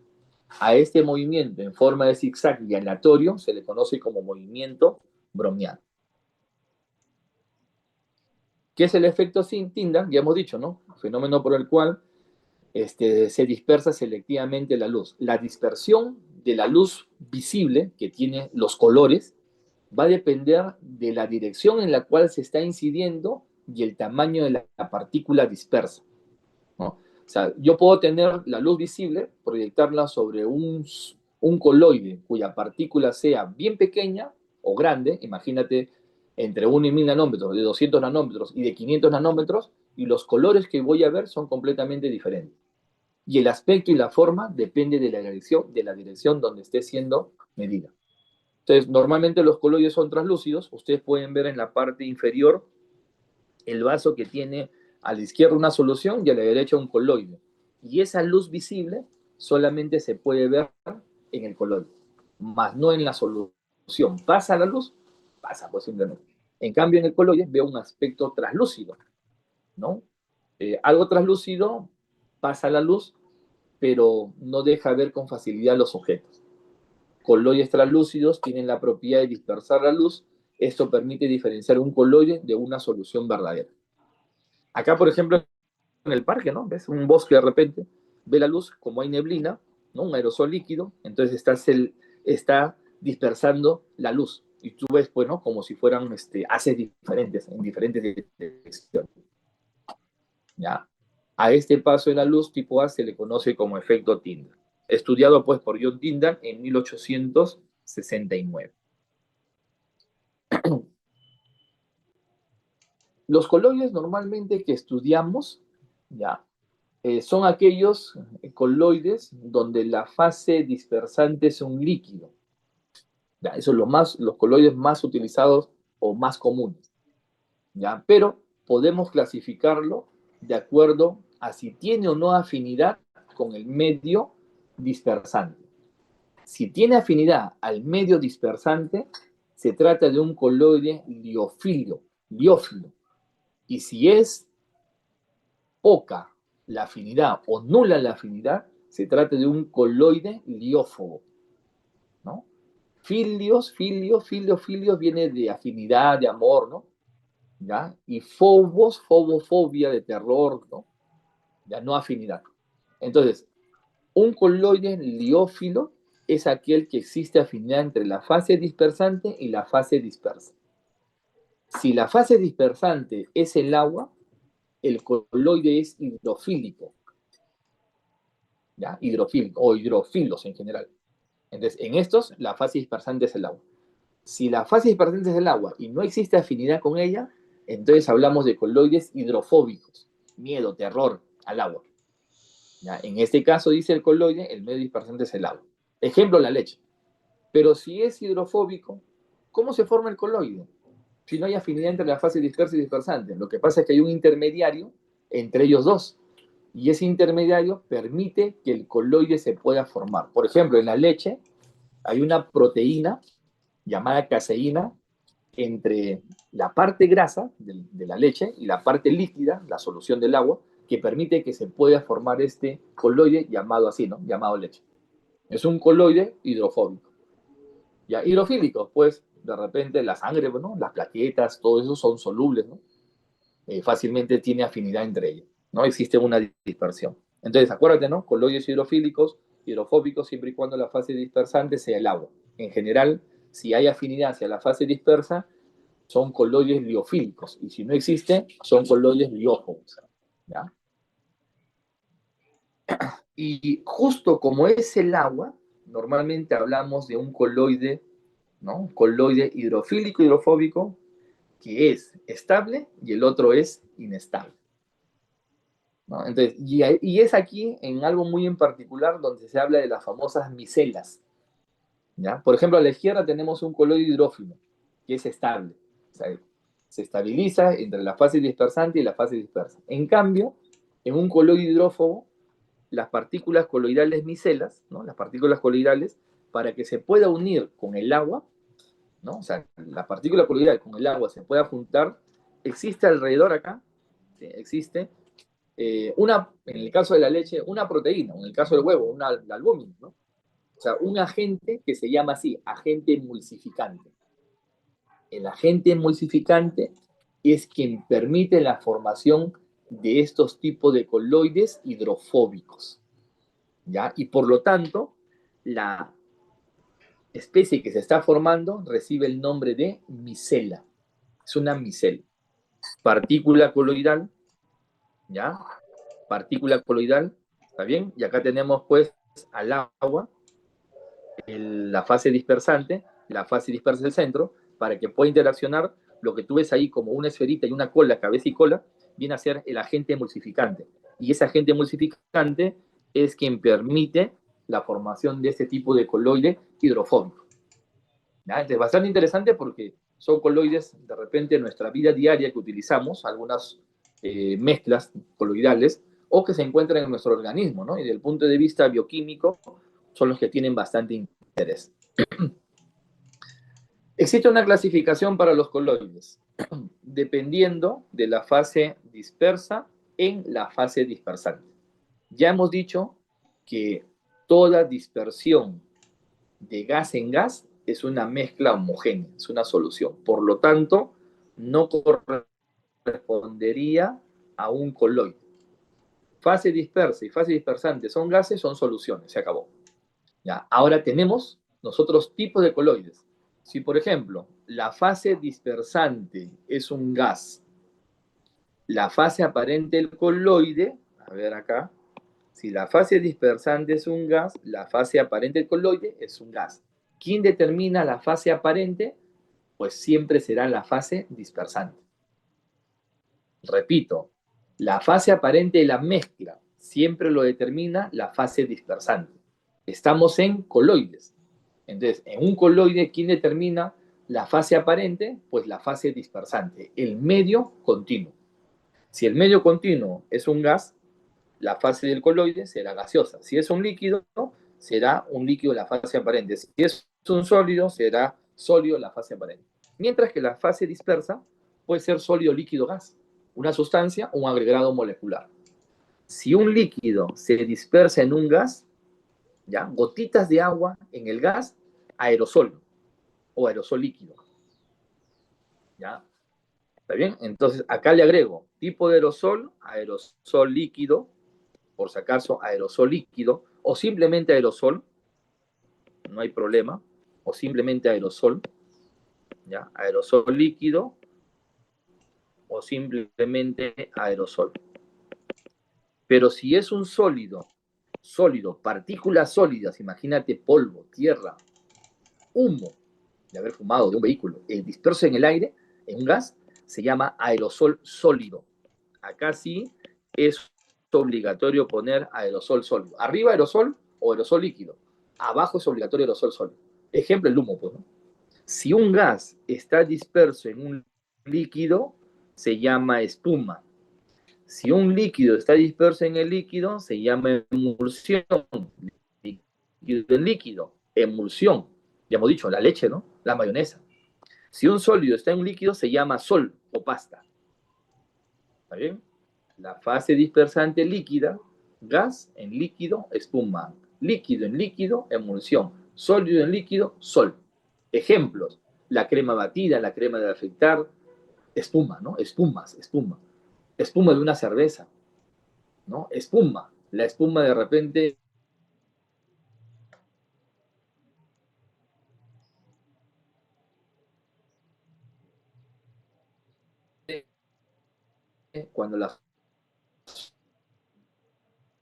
A este movimiento en forma de zigzag y aleatorio se le conoce como movimiento browniano. ¿Qué es el efecto Tyndall? Ya hemos dicho, ¿no? Fenómeno por el cual se dispersa selectivamente la luz. La dispersión de la luz visible que tiene los colores va a depender de la dirección en la cual se está incidiendo y el tamaño de la partícula dispersa, ¿no? O sea, yo puedo tener la luz visible, proyectarla sobre un coloide cuya partícula sea bien pequeña o grande, imagínate entre 1 y 1000 nanómetros, de 200 nanómetros y de 500 nanómetros, y los colores que voy a ver son completamente diferentes. Y el aspecto y la forma depende de la dirección donde esté siendo medida. Entonces, normalmente los coloides son translúcidos. Ustedes pueden ver en la parte inferior el vaso que tiene a la izquierda una solución y a la derecha un coloide. Y esa luz visible solamente se puede ver en el coloide, más no en la solución. ¿Pasa la luz? Pasa, pues simplemente. En cambio, en el coloide veo un aspecto translúcido, ¿no? Algo translúcido, pasa la luz, pero no deja ver con facilidad los objetos. Coloides translúcidos tienen la propiedad de dispersar la luz. Esto permite diferenciar un coloide de una solución verdadera. Acá, por ejemplo, en el parque, ¿no? ¿Ves? Un bosque de repente, ve la luz, como hay neblina, ¿no?, un aerosol líquido, entonces está dispersando la luz. Y tú ves, pues, ¿no?, como si fueran haces diferentes, en diferentes direcciones. ¿Ya? A este paso de la luz tipo A se le conoce como efecto Tyndall, estudiado pues por John Tyndall en 1869. Los coloides normalmente que estudiamos, ¿ya?, son aquellos coloides donde la fase dispersante es un líquido. ¿Ya? Esos son los coloides más utilizados o más comunes, ¿ya? Pero podemos clasificarlo de acuerdo a si tiene o no afinidad con el medio dispersante. Si tiene afinidad al medio dispersante, se trata de un coloide liófilo. Y si es poca la afinidad o nula la afinidad, se trata de un coloide liófobo, ¿no? Filios viene de afinidad, de amor, ¿no? ¿Ya? Y fobofobia, de terror, ¿no? Ya, no afinidad. Entonces, un coloide liófilo es aquel que existe afinidad entre la fase dispersante y la fase dispersa. Si la fase dispersante es el agua, el coloide es hidrofílico, ¿ya? Hidrofílico, o hidrofilos en general. Entonces, en estos, la fase dispersante es el agua. Si la fase dispersante es el agua y no existe afinidad con ella, entonces hablamos de coloides hidrofóbicos, miedo, terror al agua. ¿Ya? En este caso, dice el coloide, el medio dispersante es el agua. Ejemplo, la leche. Pero si es hidrofóbico, ¿cómo se forma el coloide? Si no hay afinidad entre la fase dispersa y dispersante. Lo que pasa es que hay un intermediario entre ellos dos. Y ese intermediario permite que el coloide se pueda formar. Por ejemplo, en la leche hay una proteína llamada caseína entre la parte grasa de la leche y la parte líquida, la solución del agua, que permite que se pueda formar este coloide llamado así, ¿no? Llamado leche. Es un coloide hidrofóbico. Ya, hidrofílico, pues de repente la sangre, ¿no?, las plaquetas, todo eso son solubles, ¿no? Fácilmente tiene afinidad entre ellas. ¿no? Existe una dispersión. Entonces, acuérdate, ¿no? Coloides hidrofílicos, hidrofóbicos, siempre y cuando la fase dispersante sea el agua. En general, si hay afinidad hacia la fase dispersa, son coloides liofílicos. Y si no existe, son coloides liófobos. ¿Ya? Y justo como es el agua, normalmente hablamos de un coloide, ¿no? Un coloide hidrofílico, hidrofóbico, que es estable y el otro es inestable, ¿no? Entonces, y es aquí en algo muy en particular donde se habla de las famosas micelas, ¿ya? Por ejemplo, a la izquierda tenemos un coloide hidrófilo, que es estable, o sea, se estabiliza entre la fase dispersante y la fase dispersa. En cambio, en un coloide hidrófobo, las partículas coloidales micelas, ¿no? Las partículas coloidales, para que se pueda unir con el agua, ¿no? O sea, la partícula coloidal con el agua se pueda juntar, existe alrededor acá, ¿sí? Existe en el caso de la leche, una proteína, en el caso del huevo, una albúmina, ¿no? O sea, un agente que se llama así, agente emulsificante. El agente emulsificante es quien permite la formación de estos tipos de coloides hidrofóbicos, ¿ya? Y por lo tanto, la especie que se está formando recibe el nombre de micela. Es una micela. Partícula coloidal, ¿ya? Partícula coloidal, ¿está bien? Y acá tenemos pues al agua, la fase dispersante, la fase dispersa del centro, para que pueda interaccionar. Lo que tú ves ahí como una esferita y una cola, cabeza y cola, viene a ser el agente emulsificante. Y ese agente emulsificante es quien permite la formación de este tipo de coloide hidrofóbico. ¿Ya? Entonces, bastante interesante porque son coloides, de repente, en nuestra vida diaria que utilizamos, algunas mezclas coloidales, o que se encuentran en nuestro organismo, ¿no? Y desde el punto de vista bioquímico, son los que tienen bastante interés. Existe una clasificación para los coloides, dependiendo de la fase dispersa en la fase dispersante. Ya hemos dicho que toda dispersión de gas en gas es una mezcla homogénea, es una solución. Por lo tanto, no correspondería a un coloide. Fase dispersa y fase dispersante son gases, son soluciones, se acabó. ¿Ya? Ahora tenemos nosotros tipos de coloides. Si, por ejemplo, la fase dispersante es un gas, la fase aparente del coloide, a ver acá, si la fase dispersante es un gas, la fase aparente del coloide es un gas. ¿Quién determina la fase aparente? Pues siempre será la fase dispersante. Repito, la fase aparente de la mezcla siempre lo determina la fase dispersante. Estamos en coloides. Entonces, en un coloide, ¿quién determina la fase aparente? Pues la fase dispersante, el medio continuo. Si el medio continuo es un gas, la fase del coloide será gaseosa. Si es un líquido, será un líquido la fase aparente. Si es un sólido, será sólido la fase aparente. Mientras que la fase dispersa puede ser sólido, líquido, gas, una sustancia o un agregado molecular. Si un líquido se dispersa en un gas, ¿ya? Gotitas de agua en el gas, aerosol o aerosol líquido. ¿Ya? ¿Está bien? Entonces, acá le agrego tipo de aerosol líquido, por si acaso aerosol líquido, o simplemente aerosol, no hay problema, o simplemente aerosol, ¿ya? Aerosol líquido, o simplemente aerosol. Pero si es un sólido, partículas sólidas, imagínate polvo, tierra, humo, de haber fumado de un vehículo, disperso en el aire, en un gas, se llama aerosol sólido. Acá sí es obligatorio poner aerosol sólido. Arriba aerosol o aerosol líquido. Abajo es obligatorio aerosol sólido. Ejemplo, el humo, pues, ¿no? Si un gas está disperso en un líquido, se llama espuma. Si un líquido está disperso en el líquido, se llama emulsión. Líquido en líquido, emulsión. Ya hemos dicho, la leche, ¿no? La mayonesa. Si un sólido está en un líquido, se llama sol o pasta. ¿Está bien? La fase dispersante líquida, gas en líquido, espuma. Líquido en líquido, emulsión. Sólido en líquido, sol. Ejemplos: la crema batida, la crema de afeitar, espuma, ¿no? Espuma de una cerveza. ¿no? Espuma. La espuma de repente, cuando las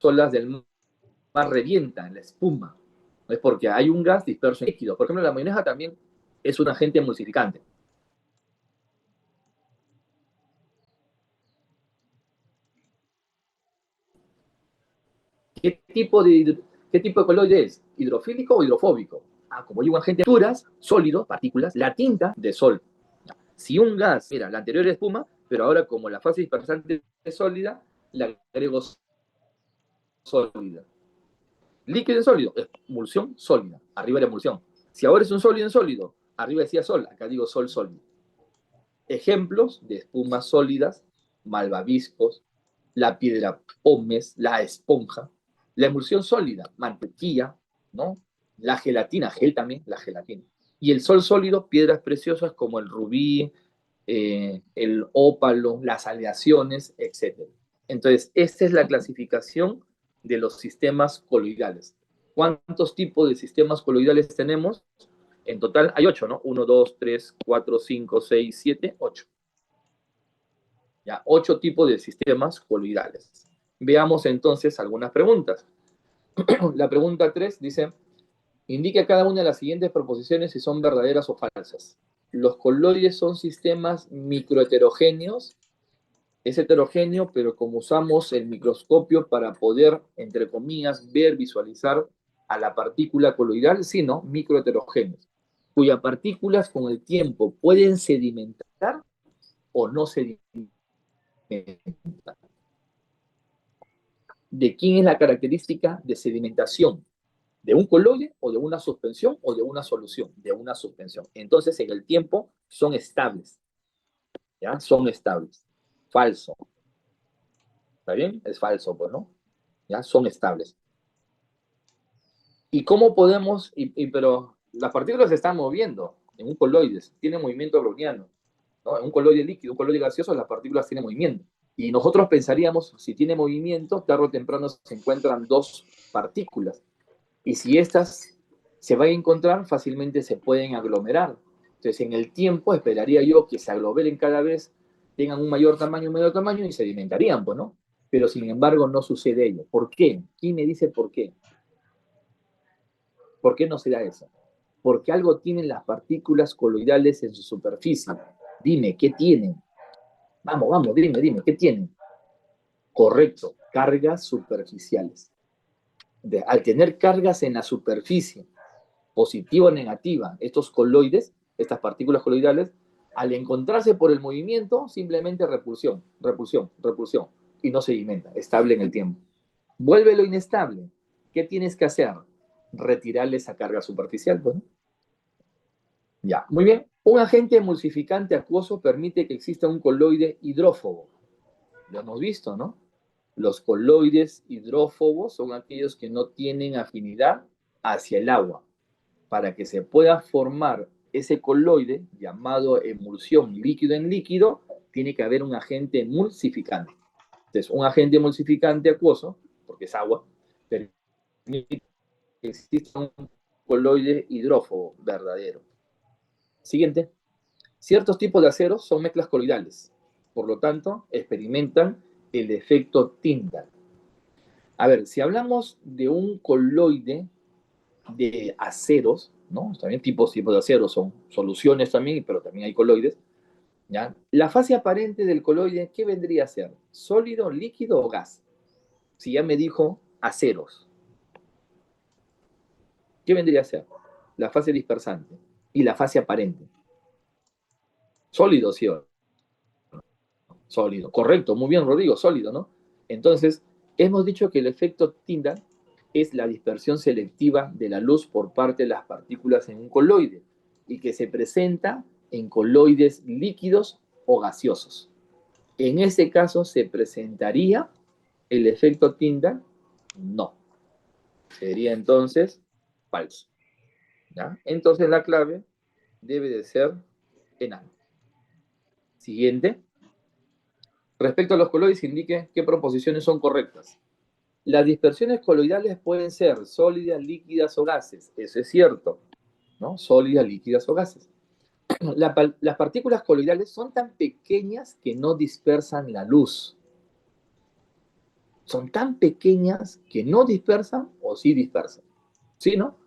olas del mar revientan, la espuma, es porque hay un gas disperso en líquido. Por ejemplo, la mayonesa también es un agente emulsificante. ¿Qué tipo de coloide es? ¿Hidrofílico o hidrofóbico? Como hay un agente de texturas, sólidos, partículas, la tinta de sol. Si un gas, mira, la anterior era espuma, pero ahora como la fase dispersante es sólida, le agrego sólida. Líquido en sólido, emulsión sólida, arriba la emulsión. Si ahora es un sólido en sólido, arriba decía sol, acá digo sol sólido. Ejemplos de espumas sólidas, malvaviscos, la piedra pómez, la esponja, la emulsión sólida, mantequilla, ¿no? La gelatina, gel también, la gelatina. Y el sol sólido, piedras preciosas como el rubí, el ópalo, las aleaciones, etc. Entonces, esta es la clasificación de los sistemas coloidales. ¿Cuántos tipos de sistemas coloidales tenemos? En total hay 8, ¿no? 1, 2, 3, 4, 5, 6, 7, 8. Ya, 8 tipos de sistemas coloidales. Veamos entonces algunas preguntas. La pregunta 3 dice, indique cada una de las siguientes proposiciones si son verdaderas o falsas. Los coloides son sistemas microheterogéneos. Es heterogéneo, pero como usamos el microscopio para poder, entre comillas, ver, visualizar a la partícula coloidal, sino microheterogéneos, cuyas partículas con el tiempo pueden sedimentar o no sedimentar. ¿De quién es la característica de sedimentación? ¿De un coloide o de una suspensión o de una solución? De una suspensión. Entonces, en el tiempo son estables. ¿Ya? Son estables. Falso. ¿Está bien? Es falso, pues, ¿no? ¿Ya? Son estables. ¿Y cómo podemos, pero las partículas se están moviendo en un coloide, tiene movimiento browniano, ¿no? En un coloide líquido, un coloide gaseoso, las partículas tienen movimiento. Y nosotros pensaríamos, si tiene movimiento, tarde o temprano se encuentran dos partículas. Y si estas se van a encontrar, fácilmente se pueden aglomerar. Entonces, en el tiempo, esperaría yo que se aglomeren cada vez, tengan un mayor tamaño, un menor tamaño y sedimentarían, pues, ¿no? Pero sin embargo, no sucede ello. ¿Por qué? ¿Quién me dice por qué? ¿Por qué no se da eso? Porque algo tienen las partículas coloidales en su superficie. Dime, ¿qué tienen? Vamos, dime, ¿qué tienen? Correcto, cargas superficiales. Al tener cargas en la superficie, positiva o negativa, estos coloides, estas partículas coloidales, al encontrarse por el movimiento, simplemente repulsión, repulsión, repulsión, y no sedimenta, estable en el tiempo. Vuélvelo inestable. ¿Qué tienes que hacer? Retirarle esa carga superficial, pues, ¿no? Ya, muy bien. Un agente emulsificante acuoso permite que exista un coloide hidrófobo. Lo hemos visto, ¿no? Los coloides hidrófobos son aquellos que no tienen afinidad hacia el agua. Para que se pueda formar ese coloide, llamado emulsión líquido en líquido, tiene que haber un agente emulsificante. Entonces, un agente emulsificante acuoso, porque es agua, permite que exista un coloide hidrófobo verdadero. Siguiente. Ciertos tipos de aceros son mezclas coloidales, por lo tanto, experimentan el efecto Tyndall. A ver, si hablamos de un coloide de aceros, ¿no? También tipos de aceros son soluciones también, pero también hay coloides, ¿ya? La fase aparente del coloide, ¿qué vendría a ser? ¿Sólido, líquido o gas? Si ya me dijo aceros, ¿qué vendría a ser? La fase dispersante y la fase aparente. Sólido, ¿sí o no? Sólido, correcto, muy bien, Rodrigo, sólido, ¿no? Entonces, hemos dicho que el efecto Tyndall es la dispersión selectiva de la luz por parte de las partículas en un coloide y que se presenta en coloides líquidos o gaseosos. En este caso, ¿se presentaría el efecto Tyndall? No. Sería entonces falso. ¿Ya? Entonces, la clave debe de ser enano. Siguiente. Respecto a los coloides, indique qué proposiciones son correctas. Las dispersiones coloidales pueden ser sólidas, líquidas o gases. Eso es cierto, ¿no? Sólidas, líquidas o gases. Las partículas coloidales son tan pequeñas que no dispersan la luz. Son tan pequeñas que no dispersan o sí dispersan. ¿Sí, no?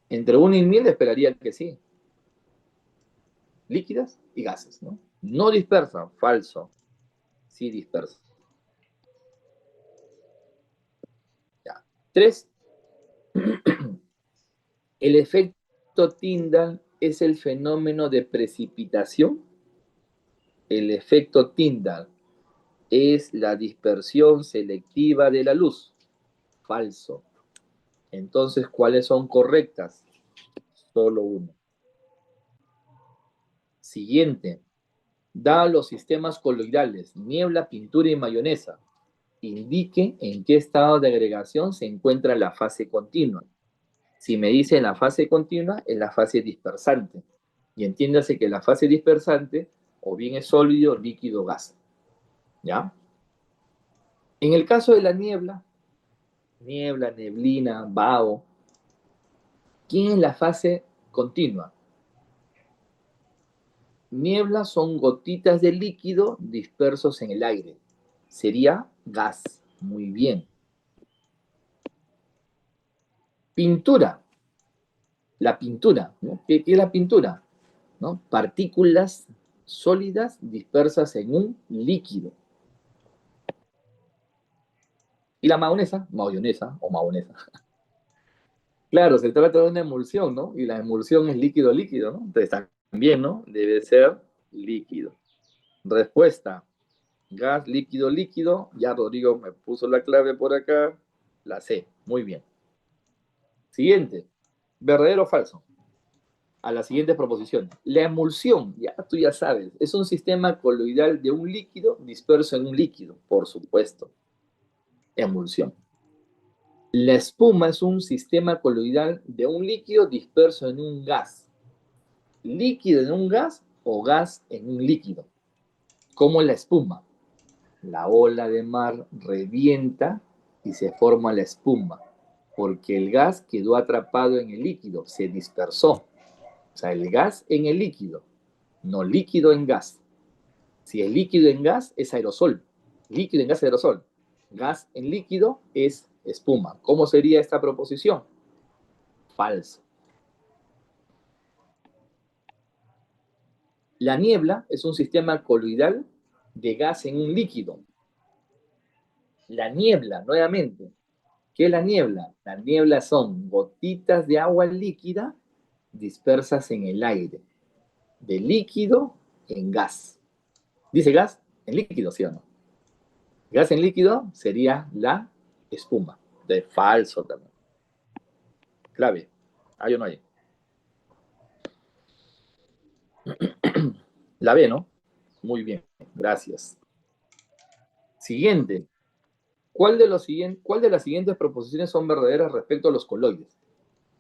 Entre 1 y 1000 esperaría que sí. Líquidas y gases, ¿no? No dispersan, falso. Sí dispersan. Ya. 3. El efecto Tyndall es el fenómeno de precipitación. El efecto Tyndall es la dispersión selectiva de la luz. Falso. Entonces, ¿cuáles son correctas? Solo una. Siguiente. Da los sistemas coloidales, niebla, pintura y mayonesa. Indique en qué estado de agregación se encuentra la fase continua. Si me dice en la fase continua, es la fase dispersante. Y entiéndase que la fase dispersante o bien es sólido, líquido, gas. ¿Ya? En el caso de la niebla, neblina, vaho, ¿quién es la fase continua? Niebla son gotitas de líquido dispersos en el aire. Sería gas. Muy bien. Pintura. La pintura, ¿no? ¿Qué es la pintura? ¿No? Partículas sólidas dispersas en un líquido. Y la mayonesa o mayonesa. Claro, se trata de una emulsión, ¿no? Y la emulsión es líquido-líquido, ¿no? Entonces también, ¿no? Debe ser líquido. Respuesta. Gas, líquido, líquido. Ya Rodrigo me puso la clave por acá. La C. Muy bien. Siguiente. ¿Verdadero o falso? A la siguiente proposición. La emulsión, ya tú ya sabes, es un sistema coloidal de un líquido disperso en un líquido, por supuesto. Emulsión. La espuma es un sistema coloidal de un líquido disperso en un gas. Líquido en un gas o gas en un líquido. Como la espuma. La ola de mar revienta y se forma la espuma, porque el gas quedó atrapado en el líquido, se dispersó. O sea, el gas en el líquido, no líquido en gas. Si es líquido en gas, es aerosol. Líquido en gas es aerosol. Gas en líquido es espuma. ¿Cómo sería esta proposición? Falso. La niebla es un sistema coloidal de gas en un líquido. La niebla, nuevamente. ¿Qué es la niebla? La niebla son gotitas de agua líquida dispersas en el aire. De líquido en gas. ¿Dice gas? En líquido, ¿sí o no? Gas en líquido sería la espuma. De falso también. Clave. ¿Hay o no hay? La B, ¿no? Muy bien. Gracias. Siguiente. ¿Cuál de las siguientes proposiciones son verdaderas respecto a los coloides?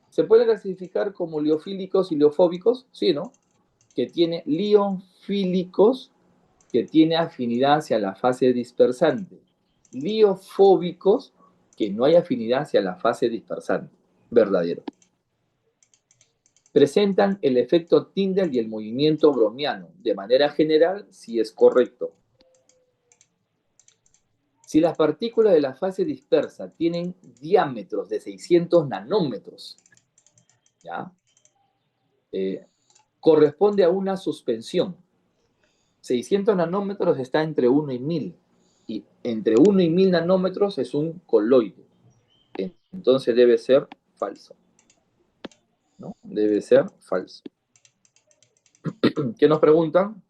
¿Se pueden clasificar como liofílicos y liofóbicos? Sí, ¿no? Que tiene liofílicos, que tiene afinidad hacia la fase dispersante. Liofóbicos, que no hay afinidad hacia la fase dispersante. Verdadero. Presentan el efecto Tyndall y el movimiento browniano. De manera general, sí es correcto. Si las partículas de la fase dispersa tienen diámetros de 600 nanómetros, ¿ya? Corresponde a una suspensión. 600 nanómetros está entre 1 y 1000. Y entre 1 y 1000 nanómetros es un coloide. Entonces debe ser falso. ¿No? Debe ser falso. ¿Qué nos preguntan?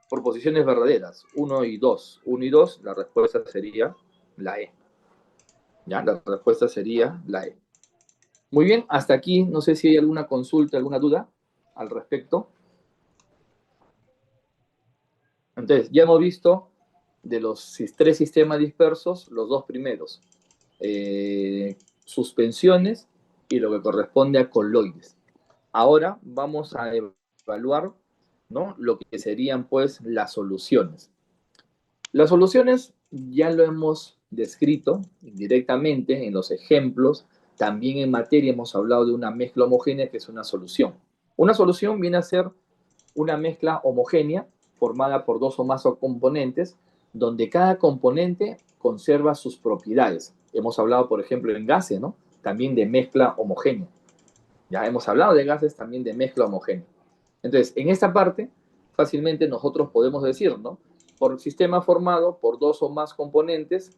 Proposiciones verdaderas. 1 y 2. 1 y 2, la respuesta sería la E. ¿Ya? La respuesta sería la E. Muy bien, hasta aquí. No sé si hay alguna consulta, alguna duda al respecto. Entonces, ya hemos visto de los 3 sistemas dispersos, los 2 primeros. Suspensiones y lo que corresponde a coloides. Ahora vamos a evaluar, ¿no?, lo que serían pues las soluciones. Las soluciones ya lo hemos descrito directamente en los ejemplos. También en materia hemos hablado de una mezcla homogénea que es una solución. Una solución viene a ser una mezcla homogénea formada por dos o más componentes, donde cada componente conserva sus propiedades. Hemos hablado, por ejemplo, en gases, ¿no? También de mezcla homogénea. Ya hemos hablado de gases, también de mezcla homogénea. Entonces, en esta parte, fácilmente nosotros podemos decir, ¿no? Por sistema formado por dos o más componentes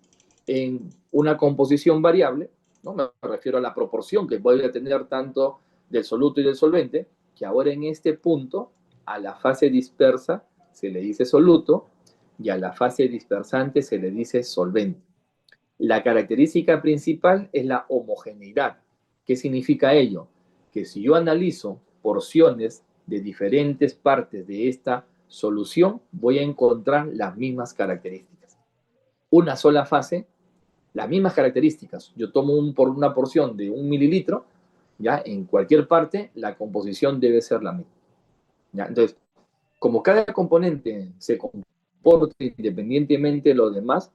en una composición variable, ¿no? Me refiero a la proporción que puede tener tanto del soluto y del solvente, que ahora en este punto, a la fase dispersa se le dice soluto y a la fase dispersante se le dice solvente. La característica principal es la homogeneidad. ¿Qué significa ello? Que si yo analizo porciones de diferentes partes de esta solución, voy a encontrar las mismas características. Una sola fase, las mismas características. Yo tomo una porción de 1 mililitro, ya en cualquier parte la composición debe ser la misma. ¿Ya? Entonces, como cada componente se comporta independientemente de los demás,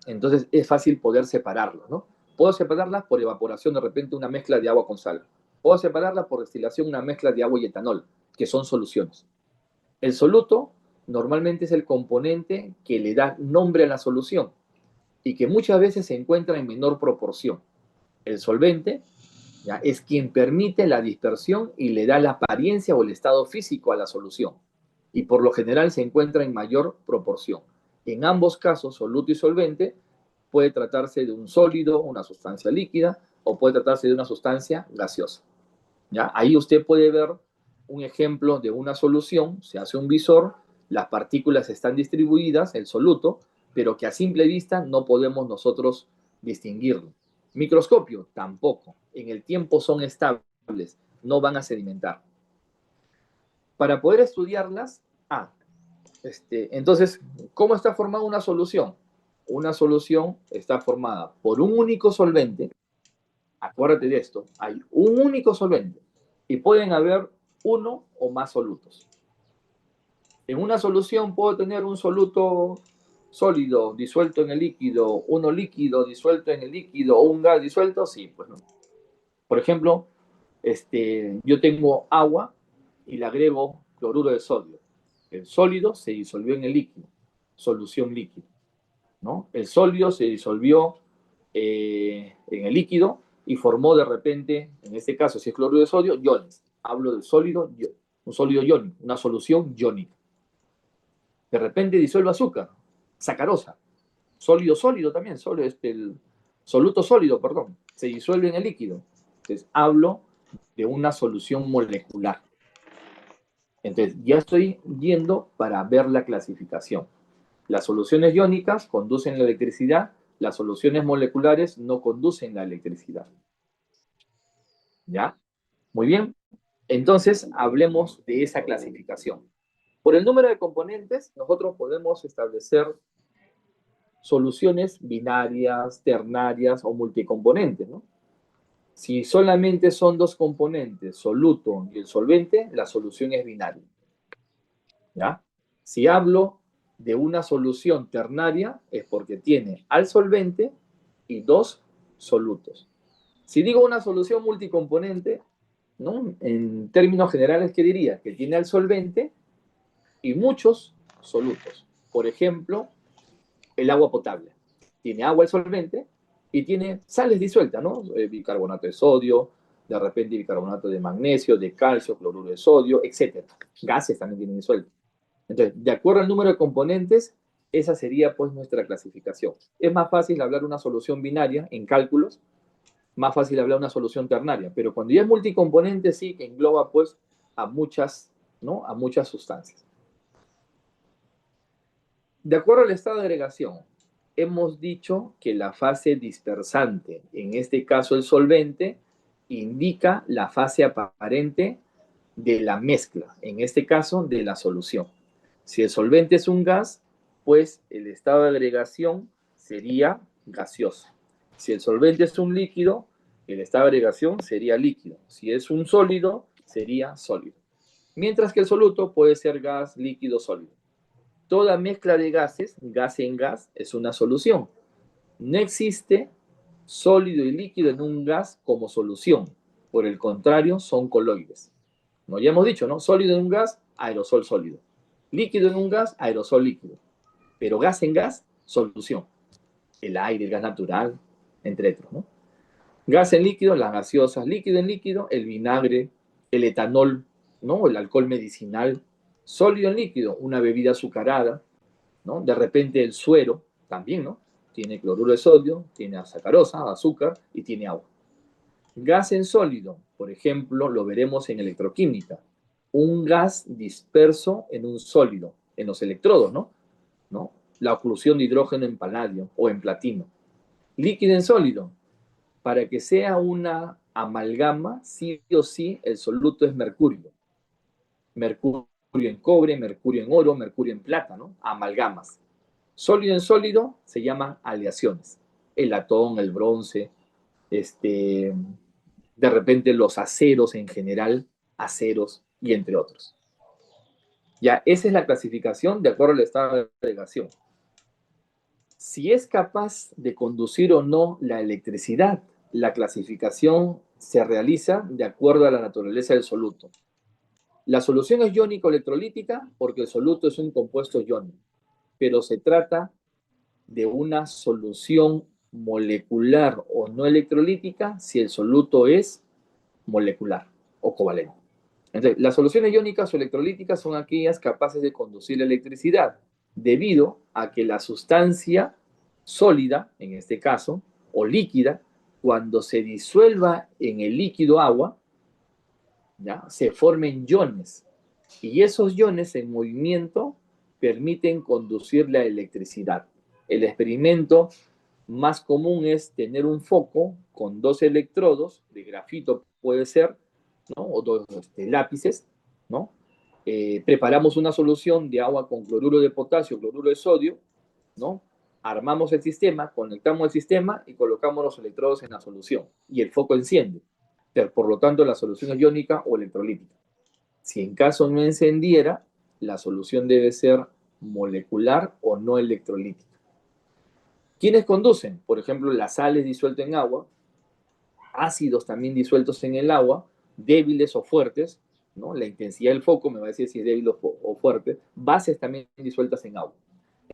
entonces es fácil poder separarlos, ¿no? Puedo separarlas por evaporación, de repente una mezcla de agua con sal. Puedo separarlas por destilación, una mezcla de agua y etanol, que son soluciones. El soluto normalmente es el componente que le da nombre a la solución y que muchas veces se encuentra en menor proporción. El solvente, ¿ya?, es quien permite la dispersión y le da la apariencia o el estado físico a la solución. Y por lo general se encuentra en mayor proporción. En ambos casos, soluto y solvente, puede tratarse de un sólido, una sustancia líquida, o puede tratarse de una sustancia gaseosa. ¿Ya? Ahí usted puede ver un ejemplo de una solución, se hace un visor, las partículas están distribuidas, el soluto, pero que a simple vista no podemos nosotros distinguirlo. Microscopio, tampoco. En el tiempo son estables, no van a sedimentar. Para poder estudiarlas, entonces, ¿cómo está formada una solución? Una solución está formada por un único solvente. Acuérdate de esto, hay un único solvente y pueden haber uno o más solutos. En una solución puedo tener un soluto sólido disuelto en el líquido, uno líquido disuelto en el líquido o un gas disuelto, sí, pues no. Por ejemplo, yo tengo agua y le agrego cloruro de sodio. El sólido se disolvió en el líquido, solución líquida, ¿no? El sólido se disolvió en el líquido y formó de repente, en este caso, si es cloruro de sodio, iones. Hablo del sólido, un sólido iónico, una solución iónica. De repente disuelve azúcar, sacarosa, sólido sólido también, el soluto sólido, perdón, se disuelve en el líquido. Entonces, hablo de una solución molecular. Entonces, ya estoy yendo para ver la clasificación. Las soluciones iónicas conducen la electricidad, las soluciones moleculares no conducen la electricidad. ¿Ya? Muy bien. Entonces, hablemos de esa clasificación. Por el número de componentes, nosotros podemos establecer soluciones binarias, ternarias o multicomponentes, ¿no? Si solamente son dos componentes, soluto y el solvente, la solución es binaria. ¿Ya? Si hablo de una solución ternaria, es porque tiene al solvente y dos solutos. Si digo una solución multicomponente, ¿no?, en términos generales, ¿qué diría? Que tiene al solvente y muchos solutos. Por ejemplo, el agua potable. Tiene agua el solvente y tiene sales disueltas, ¿no? Bicarbonato de sodio, de repente bicarbonato de magnesio, de calcio, cloruro de sodio, etc. Gases también tienen disueltos. Entonces, de acuerdo al número de componentes, esa sería pues nuestra clasificación. Es más fácil hablar de una solución binaria en cálculos, más fácil hablar de una solución ternaria, pero cuando ya es multicomponente sí que engloba pues a muchas, ¿no?, a muchas sustancias. De acuerdo al estado de agregación, hemos dicho que la fase dispersante, en este caso el solvente, indica la fase aparente de la mezcla, en este caso de la solución. Si el solvente es un gas, pues el estado de agregación sería gaseoso. Si el solvente es un líquido, el estado de agregación sería líquido. Si es un sólido, sería sólido. Mientras que el soluto puede ser gas, líquido, sólido. Toda mezcla de gases, gas en gas, es una solución. No existe sólido y líquido en un gas como solución. Por el contrario, son coloides. ¿No? Ya hemos dicho, ¿no? Sólido en un gas, aerosol sólido. Líquido en un gas, aerosol líquido. Pero gas en gas, solución. El aire, el gas natural, entre otros, ¿no? Gas en líquido, las gaseosas. Líquido en líquido, el vinagre, el etanol, ¿no? El alcohol medicinal. Sólido en líquido, una bebida azucarada, ¿no? De repente el suero, también, ¿no? Tiene cloruro de sodio, tiene sacarosa, azúcar y tiene agua. Gas en sólido, por ejemplo, lo veremos en electroquímica. Un gas disperso en un sólido, en los electrodos, ¿no? ¿No? La oclusión de hidrógeno en paladio o en platino. Líquido en sólido, para que sea una amalgama, sí o sí, el soluto es mercurio. Mercurio en cobre, mercurio en oro, mercurio en plata, ¿no? Amalgamas. Sólido en sólido se llaman aleaciones. El latón, el bronce, de repente los aceros en general, aceros y entre otros. Ya, esa es la clasificación de acuerdo al estado de agregación. Si es capaz de conducir o no la electricidad, la clasificación se realiza de acuerdo a la naturaleza del soluto. La solución es iónico-electrolítica porque el soluto es un compuesto iónico, pero se trata de una solución molecular o no electrolítica si el soluto es molecular o covalente. Entonces, las soluciones iónicas o electrolíticas son aquellas capaces de conducir la electricidad debido a que la sustancia sólida, en este caso, o líquida, cuando se disuelva en el líquido agua, ¿ya? Se formen iones. Y esos iones en movimiento permiten conducir la electricidad. El experimento más común es tener un foco con dos electrodos, de grafito puede ser, ¿no? O dos lápices, ¿no? Preparamos una solución de agua con cloruro de potasio, cloruro de sodio, ¿no? Armamos el sistema, conectamos el sistema y colocamos los electrodos en la solución. Y el foco enciende. Por lo tanto, la solución es iónica o electrolítica. Si en caso no encendiera, la solución debe ser molecular o no electrolítica. ¿Quiénes conducen? Por ejemplo, las sales disueltas en agua, ácidos también disueltos en el agua, débiles o fuertes, ¿no? La intensidad del foco me va a decir si es débil o fuerte, bases también disueltas en agua.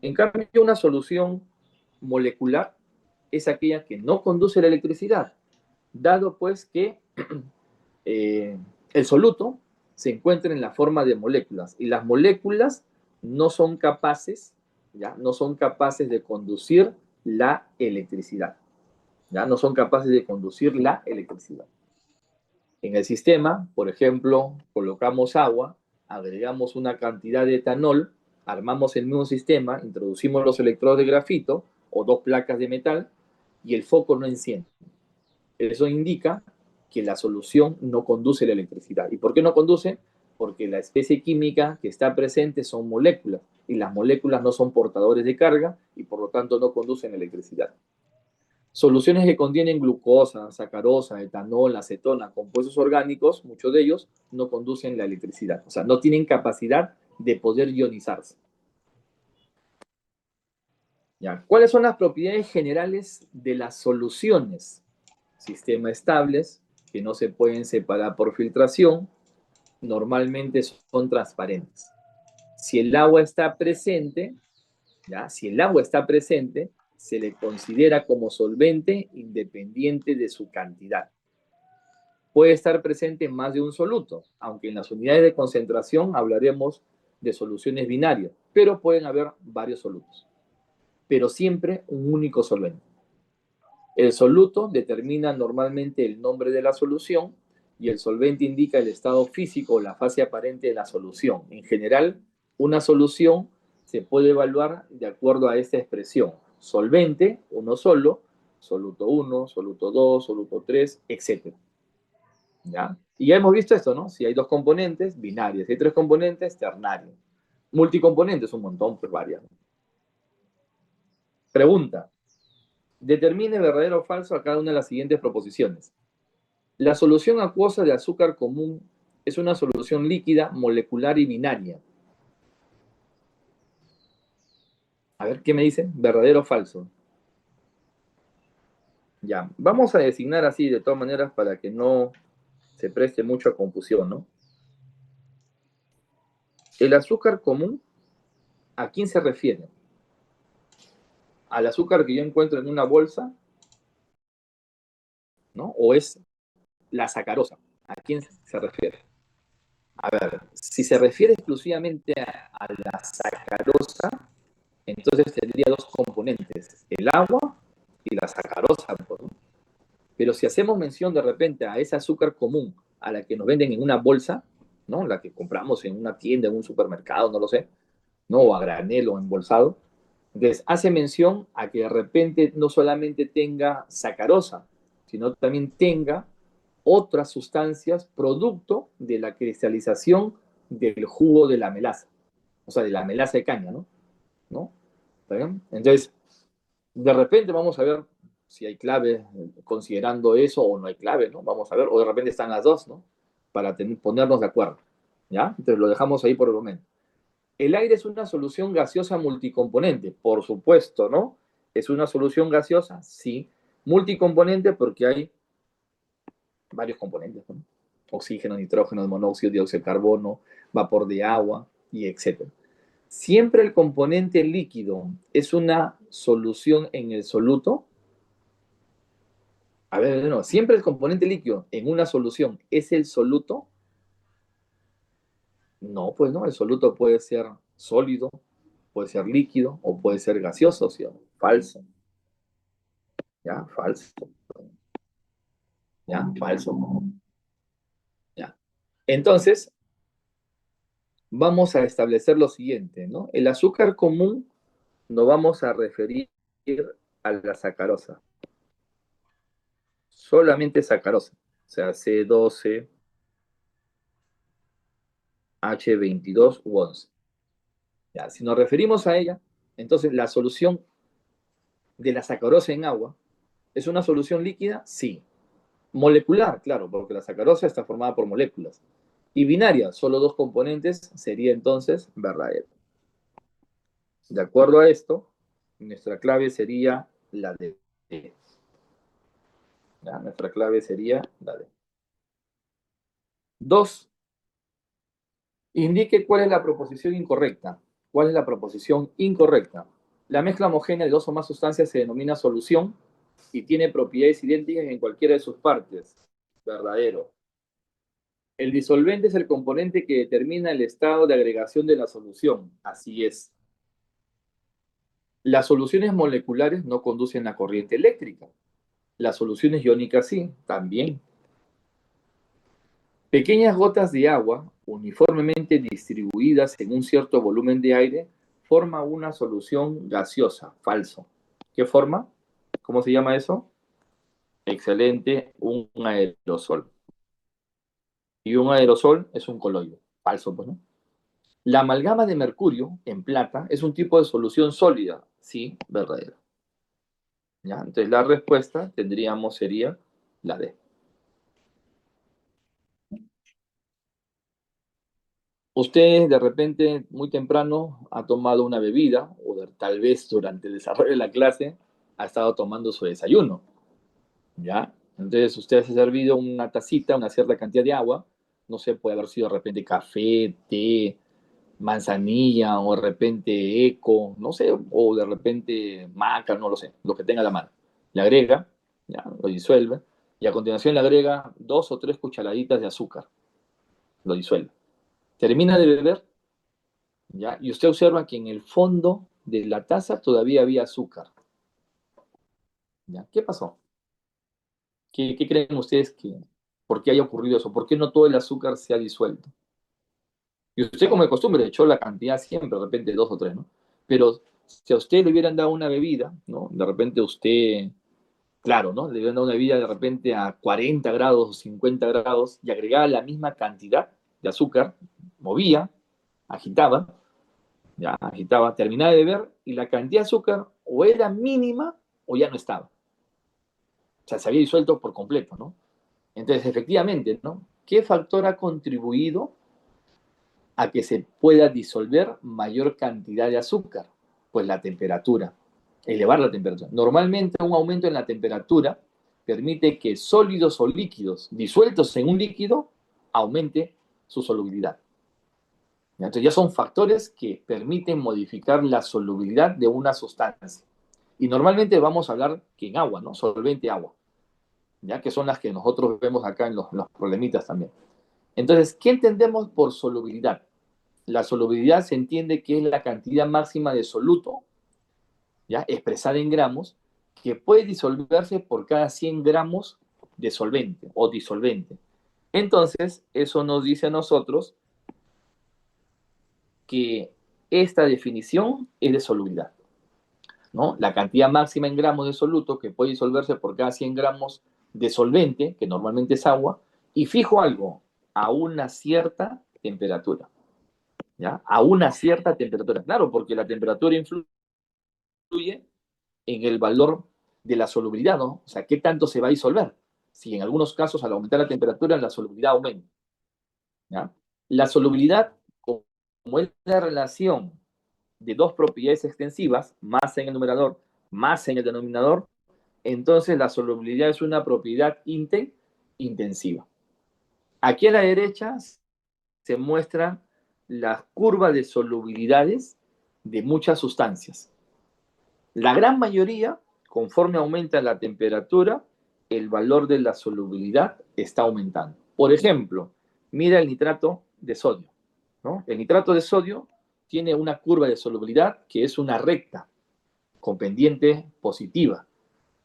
En cambio, una solución molecular es aquella que no conduce la electricidad, dado pues que el soluto se encuentra en la forma de moléculas y las moléculas no son capaces, ¿ya? No son capaces de conducir la electricidad. ¿Ya? No son capaces de conducir la electricidad. En el sistema, por ejemplo, colocamos agua, agregamos una cantidad de etanol, armamos el mismo sistema, introducimos los electrodos de grafito o dos placas de metal y el foco no enciende. Eso indica que la solución no conduce la electricidad. ¿Y por qué no conduce? Porque la especie química que está presente son moléculas y las moléculas no son portadores de carga y por lo tanto no conducen electricidad. Soluciones que contienen glucosa, sacarosa, etanol, acetona, compuestos orgánicos, muchos de ellos no conducen la electricidad, o sea, no tienen capacidad de poder ionizarse. ¿Ya? ¿Cuáles son las propiedades generales de las soluciones? Sistemas estables, que no se pueden separar por filtración, normalmente son transparentes. Si el agua está presente, ¿ya? Si el agua está presente, se le considera como solvente independiente de su cantidad. Puede estar presente en más de un soluto, aunque en las unidades de concentración hablaremos de soluciones binarias, pero pueden haber varios solutos, pero siempre un único solvente. El soluto determina normalmente el nombre de la solución y el solvente indica el estado físico o la fase aparente de la solución. En general, una solución se puede evaluar de acuerdo a esta expresión. Solvente, uno solo, soluto 1, soluto 2, soluto 3, etc. ¿Ya? Y ya hemos visto esto, ¿no? Si hay dos componentes, binarios. Si hay tres componentes, ternario. Multicomponentes, un montón, pues varias. Pregunta. Determine verdadero o falso a cada una de las siguientes proposiciones. La solución acuosa de azúcar común es una solución líquida, molecular y binaria. A ver, ¿qué me dice? ¿Verdadero o falso? Ya, vamos a designar así de todas maneras para que no se preste mucho a confusión, ¿no? El azúcar común, ¿a quién se refiere? ¿Al azúcar que yo encuentro en una bolsa, ¿no? ¿O es la sacarosa? ¿A quién se refiere? A ver, si se refiere exclusivamente a la sacarosa, entonces tendría dos componentes, el agua y la sacarosa, ¿no? Pero si hacemos mención de repente a ese azúcar común, a la que nos venden en una bolsa, ¿no? La que compramos en una tienda, en un supermercado, no lo sé, ¿no? O a granel o embolsado. Entonces, hace mención a que de repente no solamente tenga sacarosa, sino también tenga otras sustancias producto de la cristalización del jugo de la melaza, o sea, de la melaza de caña, ¿no? ¿No? ¿Está bien? Entonces, de repente vamos a ver si hay clave considerando eso o no hay clave, ¿no? Vamos a ver, o de repente están las dos, ¿no? Para ponernos de acuerdo, ¿ya? Entonces lo dejamos ahí por el momento. El aire es una solución gaseosa multicomponente, por supuesto, ¿no? ¿Es una solución gaseosa? Sí. Multicomponente porque hay varios componentes, ¿no? Oxígeno, nitrógeno, monóxido, dióxido de carbono, vapor de agua y etcétera. Siempre el componente líquido es una solución en el soluto. A ver, no, siempre el componente líquido en una solución es el soluto. No, pues no, el soluto puede ser sólido, puede ser líquido o puede ser gaseoso, ¿sí? Falso. Ya, falso. Ya, falso. Ya. Entonces, vamos a establecer lo siguiente, ¿no? El azúcar común no vamos a referir a la sacarosa, solamente sacarosa, o sea, C12, H22 u 11. Ya, si nos referimos a ella, entonces la solución de la sacarosa en agua es una solución líquida, sí. Molecular, claro, porque la sacarosa está formada por moléculas. Y binaria, solo dos componentes, sería entonces verdadero. De acuerdo a esto, nuestra clave sería la D. ¿Ya? Nuestra clave sería la D. 2. Indique cuál es la proposición incorrecta. ¿Cuál es la proposición incorrecta? La mezcla homogénea de dos o más sustancias se denomina solución y tiene propiedades idénticas en cualquiera de sus partes. Verdadero. El disolvente es el componente que determina el estado de agregación de la solución. Así es. Las soluciones moleculares no conducen a corriente eléctrica. Las soluciones iónicas sí, también. Pequeñas gotas de agua, uniformemente distribuidas en un cierto volumen de aire, forma una solución gaseosa. Falso. ¿Qué forma? ¿Cómo se llama eso? Excelente, un aerosol. Y un aerosol es un coloide. Falso, pues, ¿no? La amalgama de mercurio en plata es un tipo de solución sólida. Sí, verdadero. ¿Ya? Entonces la respuesta sería la D. Usted de repente, muy temprano, ha tomado una bebida, o tal vez durante el desarrollo de la clase, ha estado tomando su desayuno, ¿ya? Entonces usted se ha servido una tacita, una cierta cantidad de agua, no sé, puede haber sido de repente café, té, manzanilla, o de repente eco, no sé, o de repente maca, no lo sé, lo que tenga a la mano. Le agrega, ya, lo disuelve, y a continuación le agrega 2 o 3 cucharaditas de azúcar, lo disuelve. Termina de beber, ¿ya? Y usted observa que en el fondo de la taza todavía había azúcar. ¿Ya? ¿Qué pasó? ¿Qué creen ustedes por qué haya ocurrido eso? ¿Por qué no todo el azúcar se ha disuelto? Y usted, como de costumbre, echó la cantidad siempre, de repente 2 o 3, ¿no? Pero si a usted le hubieran dado una bebida, ¿no? De repente usted, claro, ¿no? Le hubieran dado una bebida de repente a 40 grados o 50 grados y agregaba la misma cantidad de azúcar, movía, agitaba, ya agitaba, terminaba de beber y la cantidad de azúcar o era mínima o ya no estaba. O sea, se había disuelto por completo, ¿no? Entonces, efectivamente, ¿no? ¿Qué factor ha contribuido a que se pueda disolver mayor cantidad de azúcar? Pues la temperatura, elevar la temperatura. Normalmente un aumento en la temperatura permite que sólidos o líquidos disueltos en un líquido aumente su solubilidad. Entonces ya son factores que permiten modificar la solubilidad de una sustancia. Y normalmente vamos a hablar que en agua, ¿no? Solvente agua, ya que son las que nosotros vemos acá en los problemitas también. Entonces, ¿qué entendemos por solubilidad? La solubilidad se entiende que es la cantidad máxima de soluto, ¿ya? Expresada en gramos, que puede disolverse por cada 100 gramos de solvente o disolvente. Entonces, eso nos dice a nosotros que esta definición es de solubilidad, ¿no? La cantidad máxima en gramos de soluto que puede disolverse por cada 100 gramos de solvente, que normalmente es agua, y fijo algo, a una cierta temperatura, ¿ya? A una cierta temperatura. Claro, porque la temperatura influye en el valor de la solubilidad, ¿no? O sea, ¿qué tanto se va a disolver? Si en algunos casos al aumentar la temperatura la solubilidad aumenta, ¿ya? La solubilidad, como es la relación de dos propiedades extensivas, masa en el numerador, masa en el denominador, entonces la solubilidad es una propiedad intensiva. Aquí a la derecha se muestran las curvas de solubilidades de muchas sustancias. La gran mayoría, conforme aumenta la temperatura, el valor de la solubilidad está aumentando. Por ejemplo, mira el nitrato de sodio, ¿no? El nitrato de sodio tiene una curva de solubilidad que es una recta con pendiente positiva,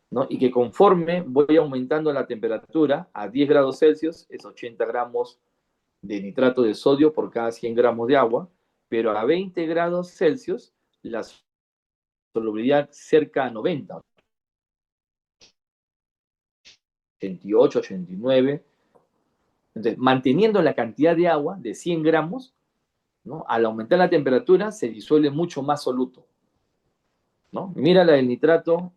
¿no? Y que conforme voy aumentando la temperatura a 10 grados Celsius es 80 gramos de nitrato de sodio por cada 100 gramos de agua, pero a 20 grados Celsius la solubilidad cerca a 90, 88, 89. Entonces, manteniendo la cantidad de agua de 100 gramos, ¿no? Al aumentar la temperatura se disuelve mucho más soluto, ¿no? Mira la del nitrato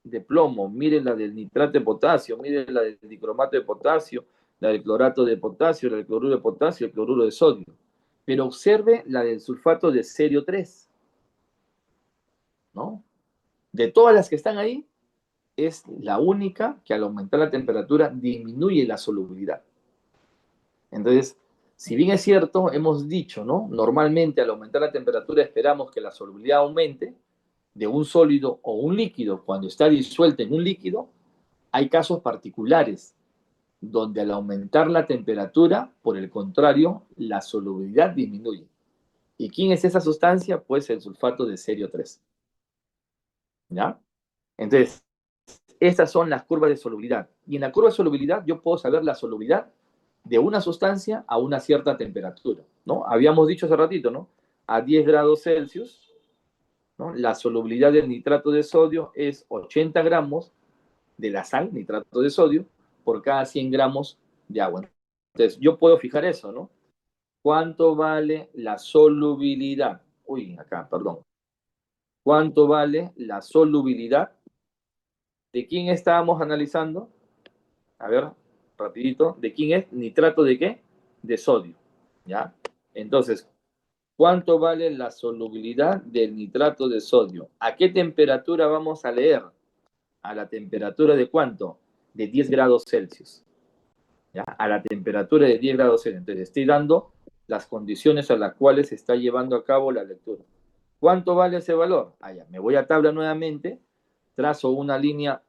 de plomo, mire la del nitrato de potasio, mire la del dicromato de potasio, la del clorato de potasio, la del cloruro de potasio, el cloruro de sodio. Pero observe la del sulfato de cerio 3, ¿no? De todas las que están ahí, es la única que al aumentar la temperatura disminuye la solubilidad. Entonces, si bien es cierto, hemos dicho, ¿no? Normalmente al aumentar la temperatura esperamos que la solubilidad aumente de un sólido o un líquido cuando está disuelto en un líquido. Hay casos particulares donde al aumentar la temperatura, por el contrario, la solubilidad disminuye. ¿Y quién es esa sustancia? Pues el sulfato de cerio 3. ¿Ya? Entonces, estas son las curvas de solubilidad. Y en la curva de solubilidad yo puedo saber la solubilidad de una sustancia a una cierta temperatura, ¿no? Habíamos dicho hace ratito, ¿no? A 10 grados Celsius, ¿no? La solubilidad del nitrato de sodio es 80 gramos de la sal, nitrato de sodio, por cada 100 gramos de agua. Entonces, yo puedo fijar eso, ¿no? ¿Cuánto vale la solubilidad? Uy, acá, perdón. ¿Cuánto vale la solubilidad? ¿De quién estábamos analizando? A ver, rapidito. ¿De quién es? ¿Nitrato de qué? De sodio. ¿Ya? Entonces, ¿cuánto vale la solubilidad del nitrato de sodio? ¿A qué temperatura vamos a leer? A la temperatura de ¿cuánto? De 10 grados Celsius. ¿Ya? A la temperatura de 10 grados Celsius. Entonces, estoy dando las condiciones a las cuales se está llevando a cabo la lectura. ¿Cuánto vale ese valor? Allá, me voy a tabla nuevamente, trazo una línea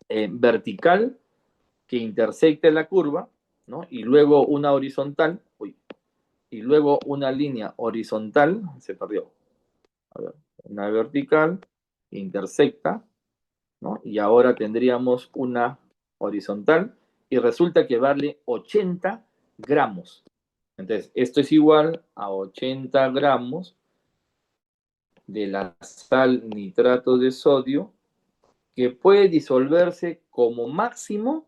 vertical que intersecte la curva, ¿no? Y luego una horizontal, y luego una línea horizontal, se perdió. A ver, una vertical, intersecta, ¿no? Y ahora tendríamos una horizontal, y resulta que vale 80 gramos. Entonces, esto es igual a 80 gramos de la sal nitrato de sodio, que puede disolverse como máximo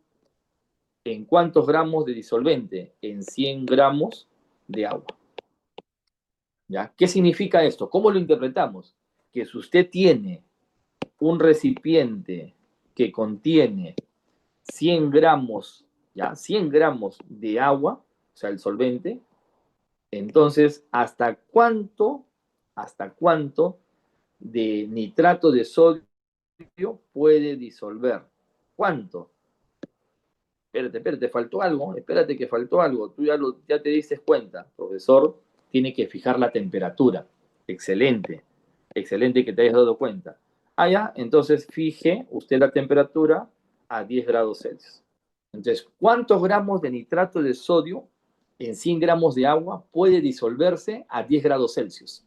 en cuántos gramos de disolvente, en 100 gramos de agua. ¿Ya? ¿Qué significa esto? ¿Cómo lo interpretamos? Que si usted tiene un recipiente que contiene 100 gramos, ¿ya? 100 gramos de agua, o sea, el solvente, entonces, ¿hasta cuánto de nitrato de sodio puede disolver? ¿Cuánto? Espérate, faltó algo, espérate que faltó algo. Tú ya te diste cuenta, profesor, tiene que fijar la temperatura. Excelente, excelente que te hayas dado cuenta. Ah, ya, entonces fije usted la temperatura a 10 grados Celsius. Entonces, ¿cuántos gramos de nitrato de sodio en 100 gramos de agua puede disolverse a 10 grados Celsius?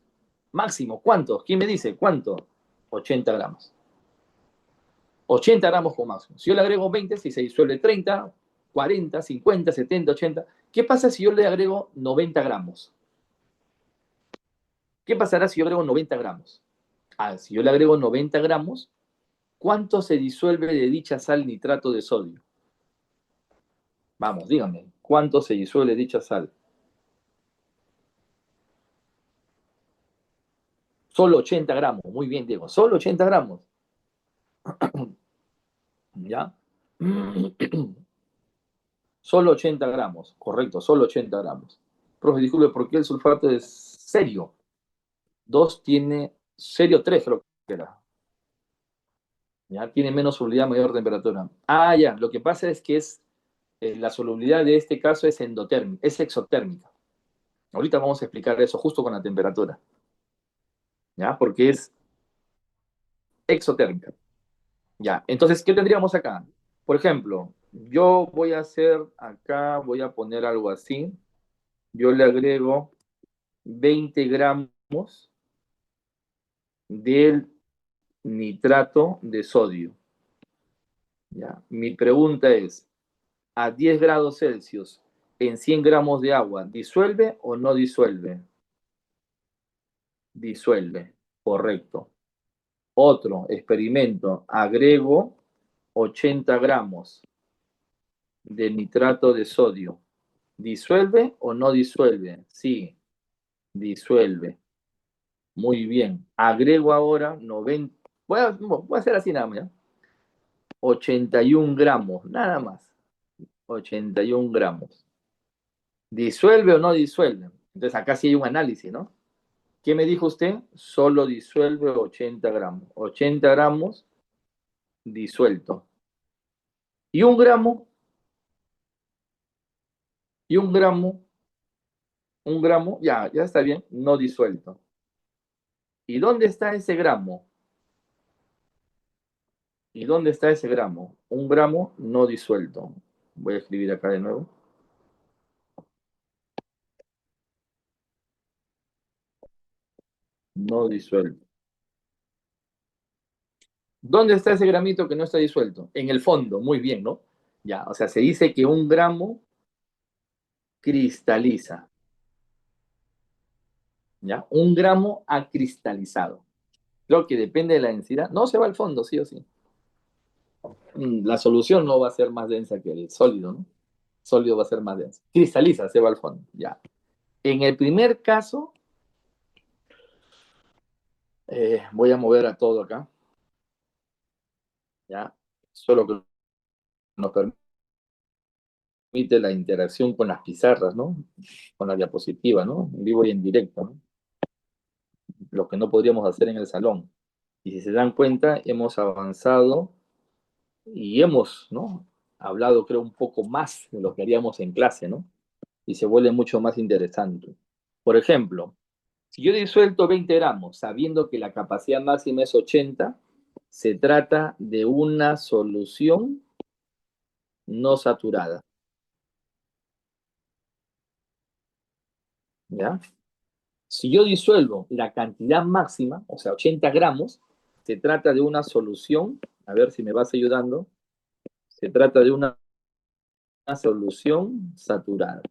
Máximo, ¿cuántos? ¿Quién me dice? ¿Cuánto? 80 gramos. 80 gramos como máximo. Si yo le agrego 20, si se disuelve 30, 40, 50, 70, 80. ¿Qué pasa si yo le agrego 90 gramos? ¿Qué pasará si yo agrego 90 gramos? Ah, si yo le agrego 90 gramos, ¿cuánto se disuelve de dicha sal nitrato de sodio? Vamos, díganme, ¿cuánto se disuelve dicha sal? Solo 80 gramos. Muy bien, Diego. Solo 80 gramos. ¿Ya? Solo 80 gramos. Correcto, solo 80 gramos. Profe, disculpe, ¿por qué el sulfato es serio? 2 tiene, serio 3 creo que era. ¿Ya? Tiene menos solubilidad, mayor temperatura. Ah, ya, lo que pasa es que la solubilidad de este caso es endotérmica, es exotérmica. Ahorita vamos a explicar eso justo con la temperatura. ¿Ya? Porque es exotérmica. Ya, entonces, ¿qué tendríamos acá? Por ejemplo, yo voy a hacer acá, voy a poner algo así. Yo le agrego 20 gramos del nitrato de sodio. ¿Ya? Mi pregunta es, a 10 grados Celsius, en 100 gramos de agua, ¿disuelve o no disuelve? Disuelve, correcto. Otro experimento, agrego 80 gramos de nitrato de sodio. ¿Disuelve o no disuelve? Sí, disuelve. Muy bien. Agrego ahora 90. Voy a hacer así nada más. ¿Ya? 81 gramos, nada más. 81 gramos. ¿Disuelve o no disuelve? Entonces acá sí hay un análisis, ¿no? ¿Qué me dijo usted? Solo disuelve 80 gramos. 80 gramos disuelto. ¿Y un gramo? ¿Y un gramo? Un gramo, ya está bien, no disuelto. ¿Y dónde está ese gramo? ¿Y dónde está ese gramo? Un gramo no disuelto. Voy a escribir acá de nuevo. No disuelto. ¿Dónde está ese gramito que no está disuelto? En el fondo, muy bien, ¿no? Ya, o sea, se dice que un gramo cristaliza. ¿Ya? Un gramo ha cristalizado. Creo que depende de la densidad. No se va al fondo, sí o sí. La solución no va a ser más densa que el sólido, ¿no? Sólido va a ser más denso. Cristaliza, se va al fondo, ya. En el primer caso, voy a mover a todo acá, ya. Solo que nos permite la interacción con las pizarras, ¿no? Con la diapositiva, ¿no? En vivo y en directo, ¿no? Lo que no podríamos hacer en el salón. Y si se dan cuenta, hemos avanzado y hemos, ¿no? Hablado, creo, un poco más de lo que haríamos en clase, ¿no? Y se vuelve mucho más interesante. Por ejemplo, si yo disuelto 20 gramos sabiendo que la capacidad máxima es 80, se trata de una solución no saturada. ¿Ya? Si yo disuelvo la cantidad máxima, o sea, 80 gramos, se trata de una solución, a ver si me vas ayudando, se trata de una solución saturada.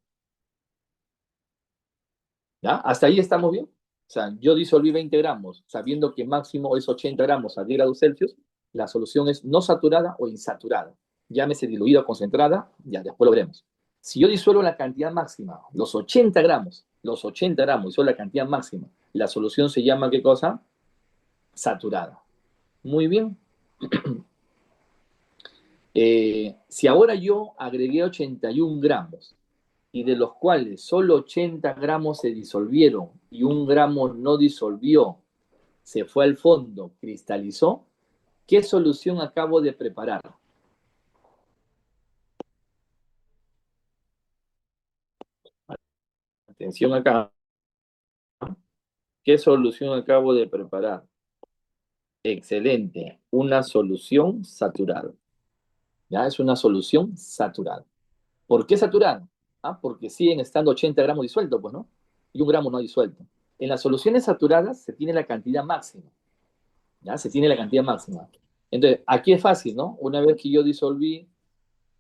¿Ya? ¿Hasta ahí estamos bien? O sea, yo disolví 20 gramos, sabiendo que máximo es 80 gramos a 10 grados Celsius, la solución es no saturada o insaturada. Llámese diluida o concentrada, ya después lo veremos. Si yo disuelvo la cantidad máxima, los 80 gramos, son la cantidad máxima, la solución se llama, ¿qué cosa? Saturada. Muy bien. Si ahora yo agregué 81 gramos y de los cuales solo 80 gramos se disolvieron y un gramo no disolvió, se fue al fondo, cristalizó, ¿qué solución acabo de preparar? Atención acá. ¿Qué solución acabo de preparar? Excelente. Una solución saturada. ¿Ya? Es una solución saturada. ¿Por qué saturada? Porque siguen estando 80 gramos disueltos, pues, ¿no? Y 1 gramo no disuelto. En las soluciones saturadas se tiene la cantidad máxima. ¿Ya? Se tiene la cantidad máxima. Entonces, aquí es fácil, ¿no? Una vez que yo disolví,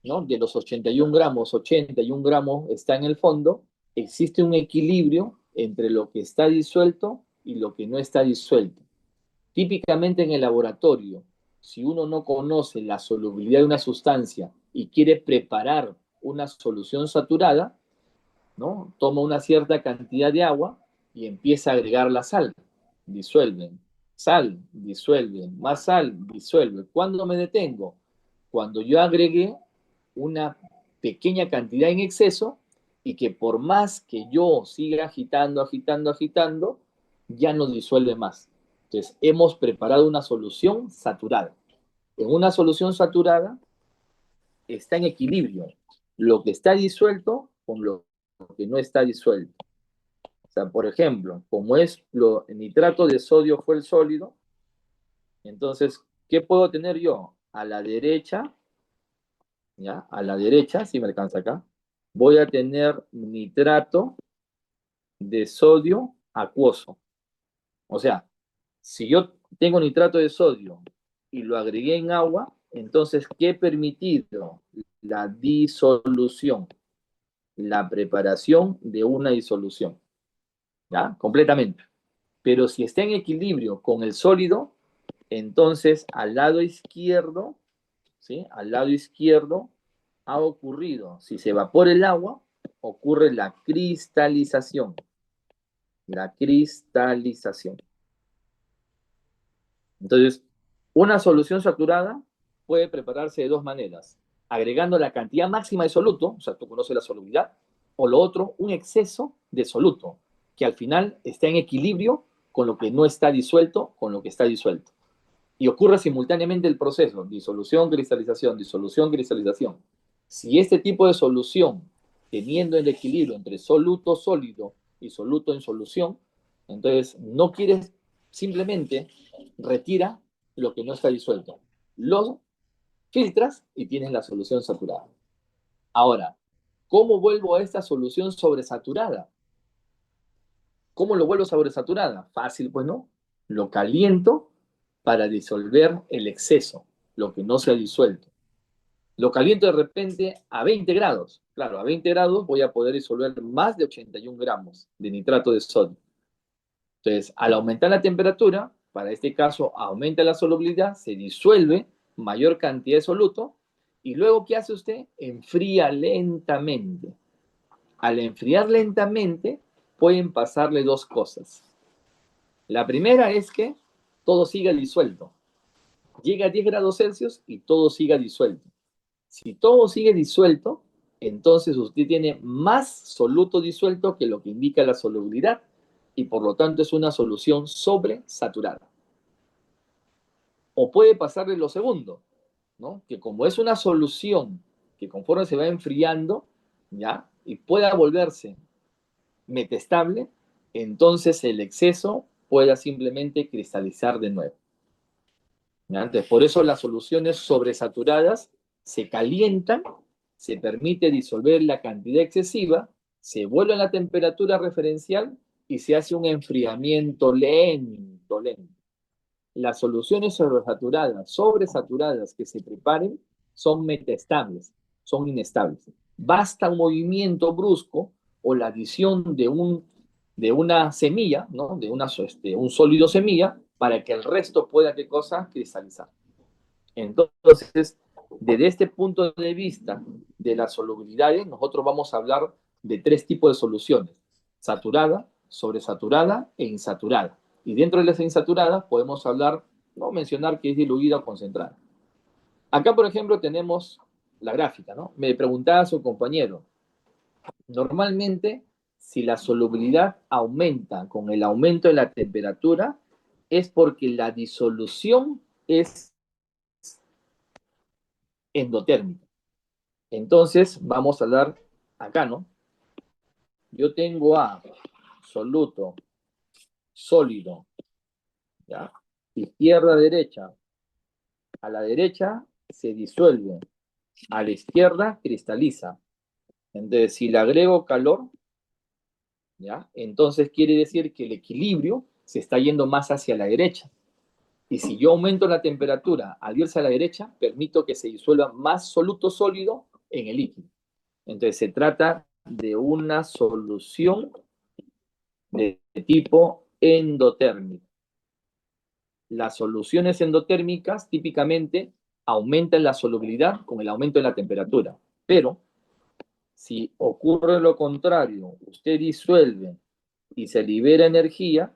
¿no? De los 81 gramos, 81 gramos está en el fondo, existe un equilibrio entre lo que está disuelto y lo que no está disuelto. Típicamente en el laboratorio, si uno no conoce la solubilidad de una sustancia y quiere preparar una solución saturada, ¿no? Toma una cierta cantidad de agua y empieza a agregar la sal. Disuelven. Sal, disuelven. Más sal, disuelve. ¿Cuándo me detengo? Cuando yo agregué una pequeña cantidad en exceso y que por más que yo siga agitando, agitando, agitando, ya no disuelve más. Entonces, hemos preparado una solución saturada. En una solución saturada está en equilibrio lo que está disuelto con lo que no está disuelto. O sea, por ejemplo, como es el nitrato de sodio fue el sólido, entonces, ¿qué puedo tener yo? A la derecha, ¿ya? A la derecha, si me alcanza acá, voy a tener nitrato de sodio acuoso. O sea, si yo tengo nitrato de sodio y lo agregué en agua, entonces, ¿qué he permitido? La disolución, la preparación de una disolución, ¿ya? Completamente. Pero si está en equilibrio con el sólido, entonces al lado izquierdo, ¿sí? Al lado izquierdo ha ocurrido, si se evapora el agua, ocurre la cristalización. La cristalización. Entonces, una solución saturada puede prepararse de dos maneras. Agregando la cantidad máxima de soluto, o sea, tú conoces la solubilidad, o lo otro, un exceso de soluto, que al final está en equilibrio con lo que no está disuelto, con lo que está disuelto. Y ocurre simultáneamente el proceso, disolución, cristalización, disolución, cristalización. Si este tipo de solución, teniendo el equilibrio entre soluto sólido y soluto en solución, entonces no quieres simplemente retira lo que no está disuelto. Lo filtras y tienes la solución saturada. Ahora, ¿cómo vuelvo a esta solución sobresaturada? ¿Cómo lo vuelvo sobresaturada? Fácil, pues no. Lo caliento para disolver el exceso, lo que no se ha disuelto. Lo caliento de repente a 20 grados. Claro, a 20 grados voy a poder disolver más de 81 gramos de nitrato de sodio. Entonces, al aumentar la temperatura, para este caso aumenta la solubilidad, se disuelve mayor cantidad de soluto y luego, ¿qué hace usted? Enfría lentamente. Al enfriar lentamente, pueden pasarle dos cosas. La primera es que todo siga disuelto. Llega a 10 grados Celsius y todo siga disuelto. Si todo sigue disuelto, entonces usted tiene más soluto disuelto que lo que indica la solubilidad y por lo tanto es una solución sobresaturada. O puede pasarle lo segundo, ¿no? Que como es una solución que conforme se va enfriando, ¿ya? Y pueda volverse metestable, entonces el exceso pueda simplemente cristalizar de nuevo. ¿Ya? Entonces, por eso las soluciones sobresaturadas se calientan, se permite disolver la cantidad excesiva, se vuelve a la temperatura referencial y se hace un enfriamiento lento, lento. Las soluciones sobresaturadas que se preparen son metestables, son inestables. Basta un movimiento brusco o la adición de una semilla, ¿no? De un sólido semilla, para que el resto pueda, ¿qué cosa? Cristalizar. Entonces, desde este punto de vista de las solubilidades, nosotros vamos a hablar de tres tipos de soluciones: saturada, sobresaturada e insaturada. Y dentro de las insaturadas podemos hablar, no mencionar que es diluida o concentrada. Acá, por ejemplo, tenemos la gráfica, ¿no? Me preguntaba su compañero, normalmente, si la solubilidad aumenta con el aumento de la temperatura, es porque la disolución es endotérmica. Entonces, vamos a hablar acá, ¿no? Yo tengo a soluto, sólido, ¿ya? Izquierda, derecha. A la derecha se disuelve, a la izquierda cristaliza. Entonces, si le agrego calor, ¿ya? Entonces quiere decir que el equilibrio se está yendo más hacia la derecha. Y si yo aumento la temperatura al irse a la derecha, permito que se disuelva más soluto sólido en el líquido. Entonces se trata de una solución de tipo endotérmico. Las soluciones endotérmicas típicamente aumentan la solubilidad con el aumento de la temperatura. Pero si ocurre lo contrario, usted disuelve y se libera energía,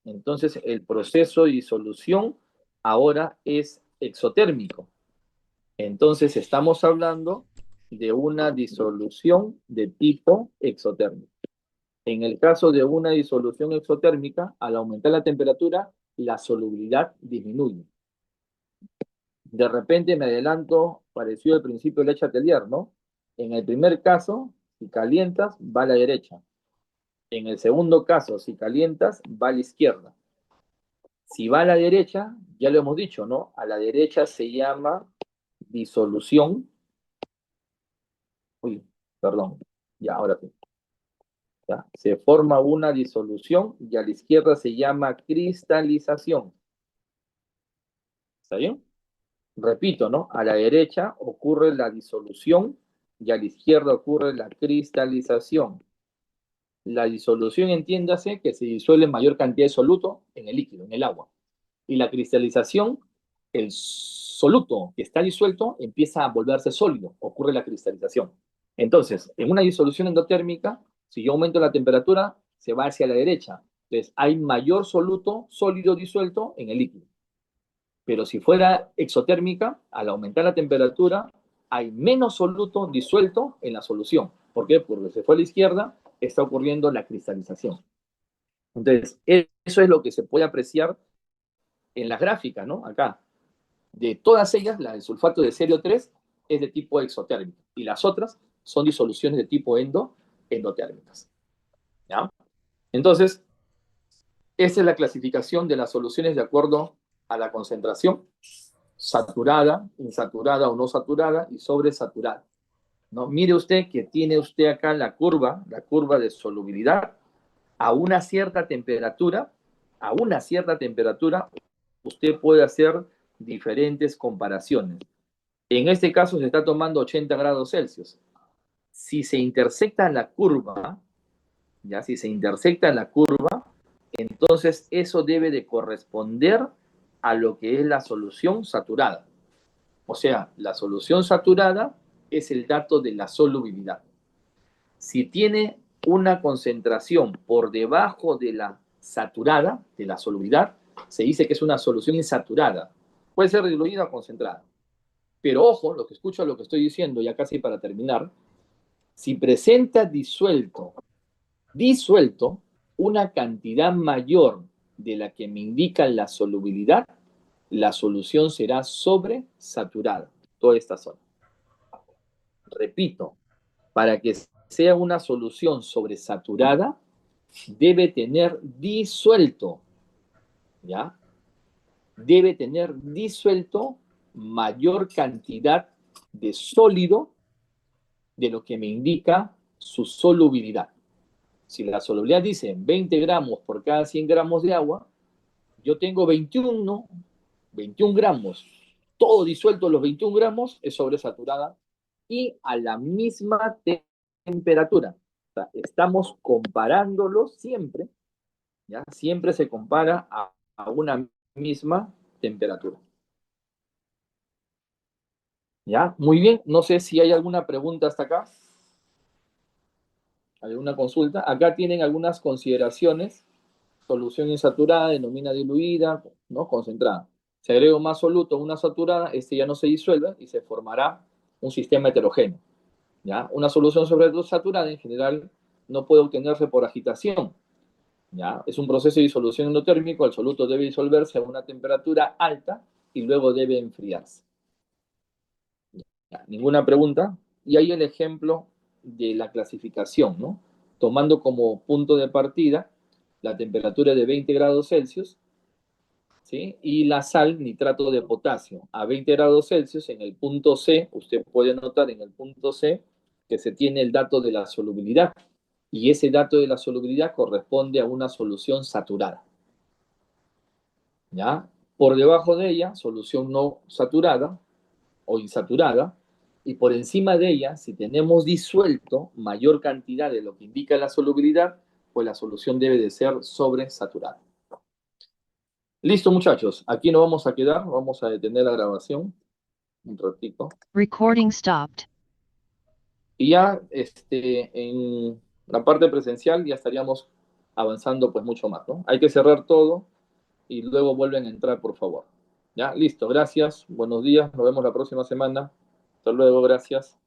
entonces el proceso de disolución ahora es exotérmico. Entonces estamos hablando de una disolución de tipo exotérmico. En el caso de una disolución exotérmica, al aumentar la temperatura, la solubilidad disminuye. De repente me adelanto, parecido al principio del Chatelier, ¿no? En el primer caso, si calientas, va a la derecha. En el segundo caso, si calientas, va a la izquierda. Si va a la derecha, ya lo hemos dicho, ¿no? A la derecha se llama disolución. Uy, perdón. Ya, ahora sí. Ya, se forma una disolución y a la izquierda se llama cristalización. ¿Está bien? Repito, ¿no? A la derecha ocurre la disolución y a la izquierda ocurre la cristalización. La disolución, entiéndase, que se disuelve mayor cantidad de soluto en el líquido, en el agua. Y la cristalización, el soluto que está disuelto empieza a volverse sólido, ocurre la cristalización. Entonces, en una disolución endotérmica, si yo aumento la temperatura, se va hacia la derecha. Entonces, hay mayor soluto sólido disuelto en el líquido. Pero si fuera exotérmica, al aumentar la temperatura, hay menos soluto disuelto en la solución. ¿Por qué? Porque se fue a la izquierda, está ocurriendo la cristalización. Entonces, eso es lo que se puede apreciar en las gráficas, ¿no? Acá. De todas ellas, la del sulfato de cerio 3 es de tipo exotérmico y las otras son disoluciones de tipo endotérmicas. ¿Ya? Entonces, esa es la clasificación de las soluciones de acuerdo a la concentración, saturada, insaturada o no saturada y sobresaturada. ¿No? Mire usted que tiene usted acá la curva de solubilidad a una cierta temperatura, usted puede hacer diferentes comparaciones. En este caso se está tomando 80 grados Celsius. Si se intersecta la curva, ya si se intersecta la curva, entonces eso debe de corresponder a lo que es la solución saturada. O sea, la solución saturada es el dato de la solubilidad. Si tiene una concentración por debajo de la saturada, de la solubilidad, se dice que es una solución insaturada. Puede ser diluida o concentrada. Pero ojo, lo que escucho, lo que estoy diciendo, ya casi para terminar, si presenta disuelto, una cantidad mayor de la que me indica la solubilidad, la solución será sobresaturada, toda esta zona. Repito, para que sea una solución sobresaturada, debe tener disuelto, ¿ya? Debe tener disuelto mayor cantidad de sólido de lo que me indica su solubilidad. Si la solubilidad dice 20 gramos por cada 100 gramos de agua, yo tengo 21 gramos. Todo disuelto, los 21 gramos, es sobresaturada y a la misma temperatura. O sea, estamos comparándolo siempre, ¿ya? Siempre se compara a una misma temperatura. ¿Ya? Muy bien, no sé si hay alguna pregunta hasta acá. ¿Alguna consulta? Acá tienen algunas consideraciones. Solución insaturada, denomina diluida, ¿no? Concentrada. Si agrego más soluto a una saturada, este ya no se disuelve y se formará un sistema heterogéneo. ¿Ya? Una solución sobresaturada en general no puede obtenerse por agitación. ¿Ya? Es un proceso de disolución endotérmico, el soluto debe disolverse a una temperatura alta y luego debe enfriarse. ¿Ya? Ninguna pregunta. Y ahí el ejemplo de la clasificación, ¿no? Tomando como punto de partida la temperatura de 20 grados Celsius, ¿sí? Y la sal, nitrato de potasio, a 20 grados Celsius en el punto C, usted puede notar en el punto C que se tiene el dato de la solubilidad, y ese dato de la solubilidad corresponde a una solución saturada, ¿ya? Por debajo de ella, solución no saturada o insaturada, y por encima de ella, si tenemos disuelto mayor cantidad de lo que indica la solubilidad, pues la solución debe de ser sobresaturada. Listo, muchachos, aquí nos vamos a quedar, vamos a detener la grabación un ratito. Recording stopped. Y ya en la parte presencial ya estaríamos avanzando pues mucho más, ¿no? Hay que cerrar todo y luego vuelven a entrar, por favor. Ya, listo, gracias, buenos días, nos vemos la próxima semana. Hasta luego, gracias.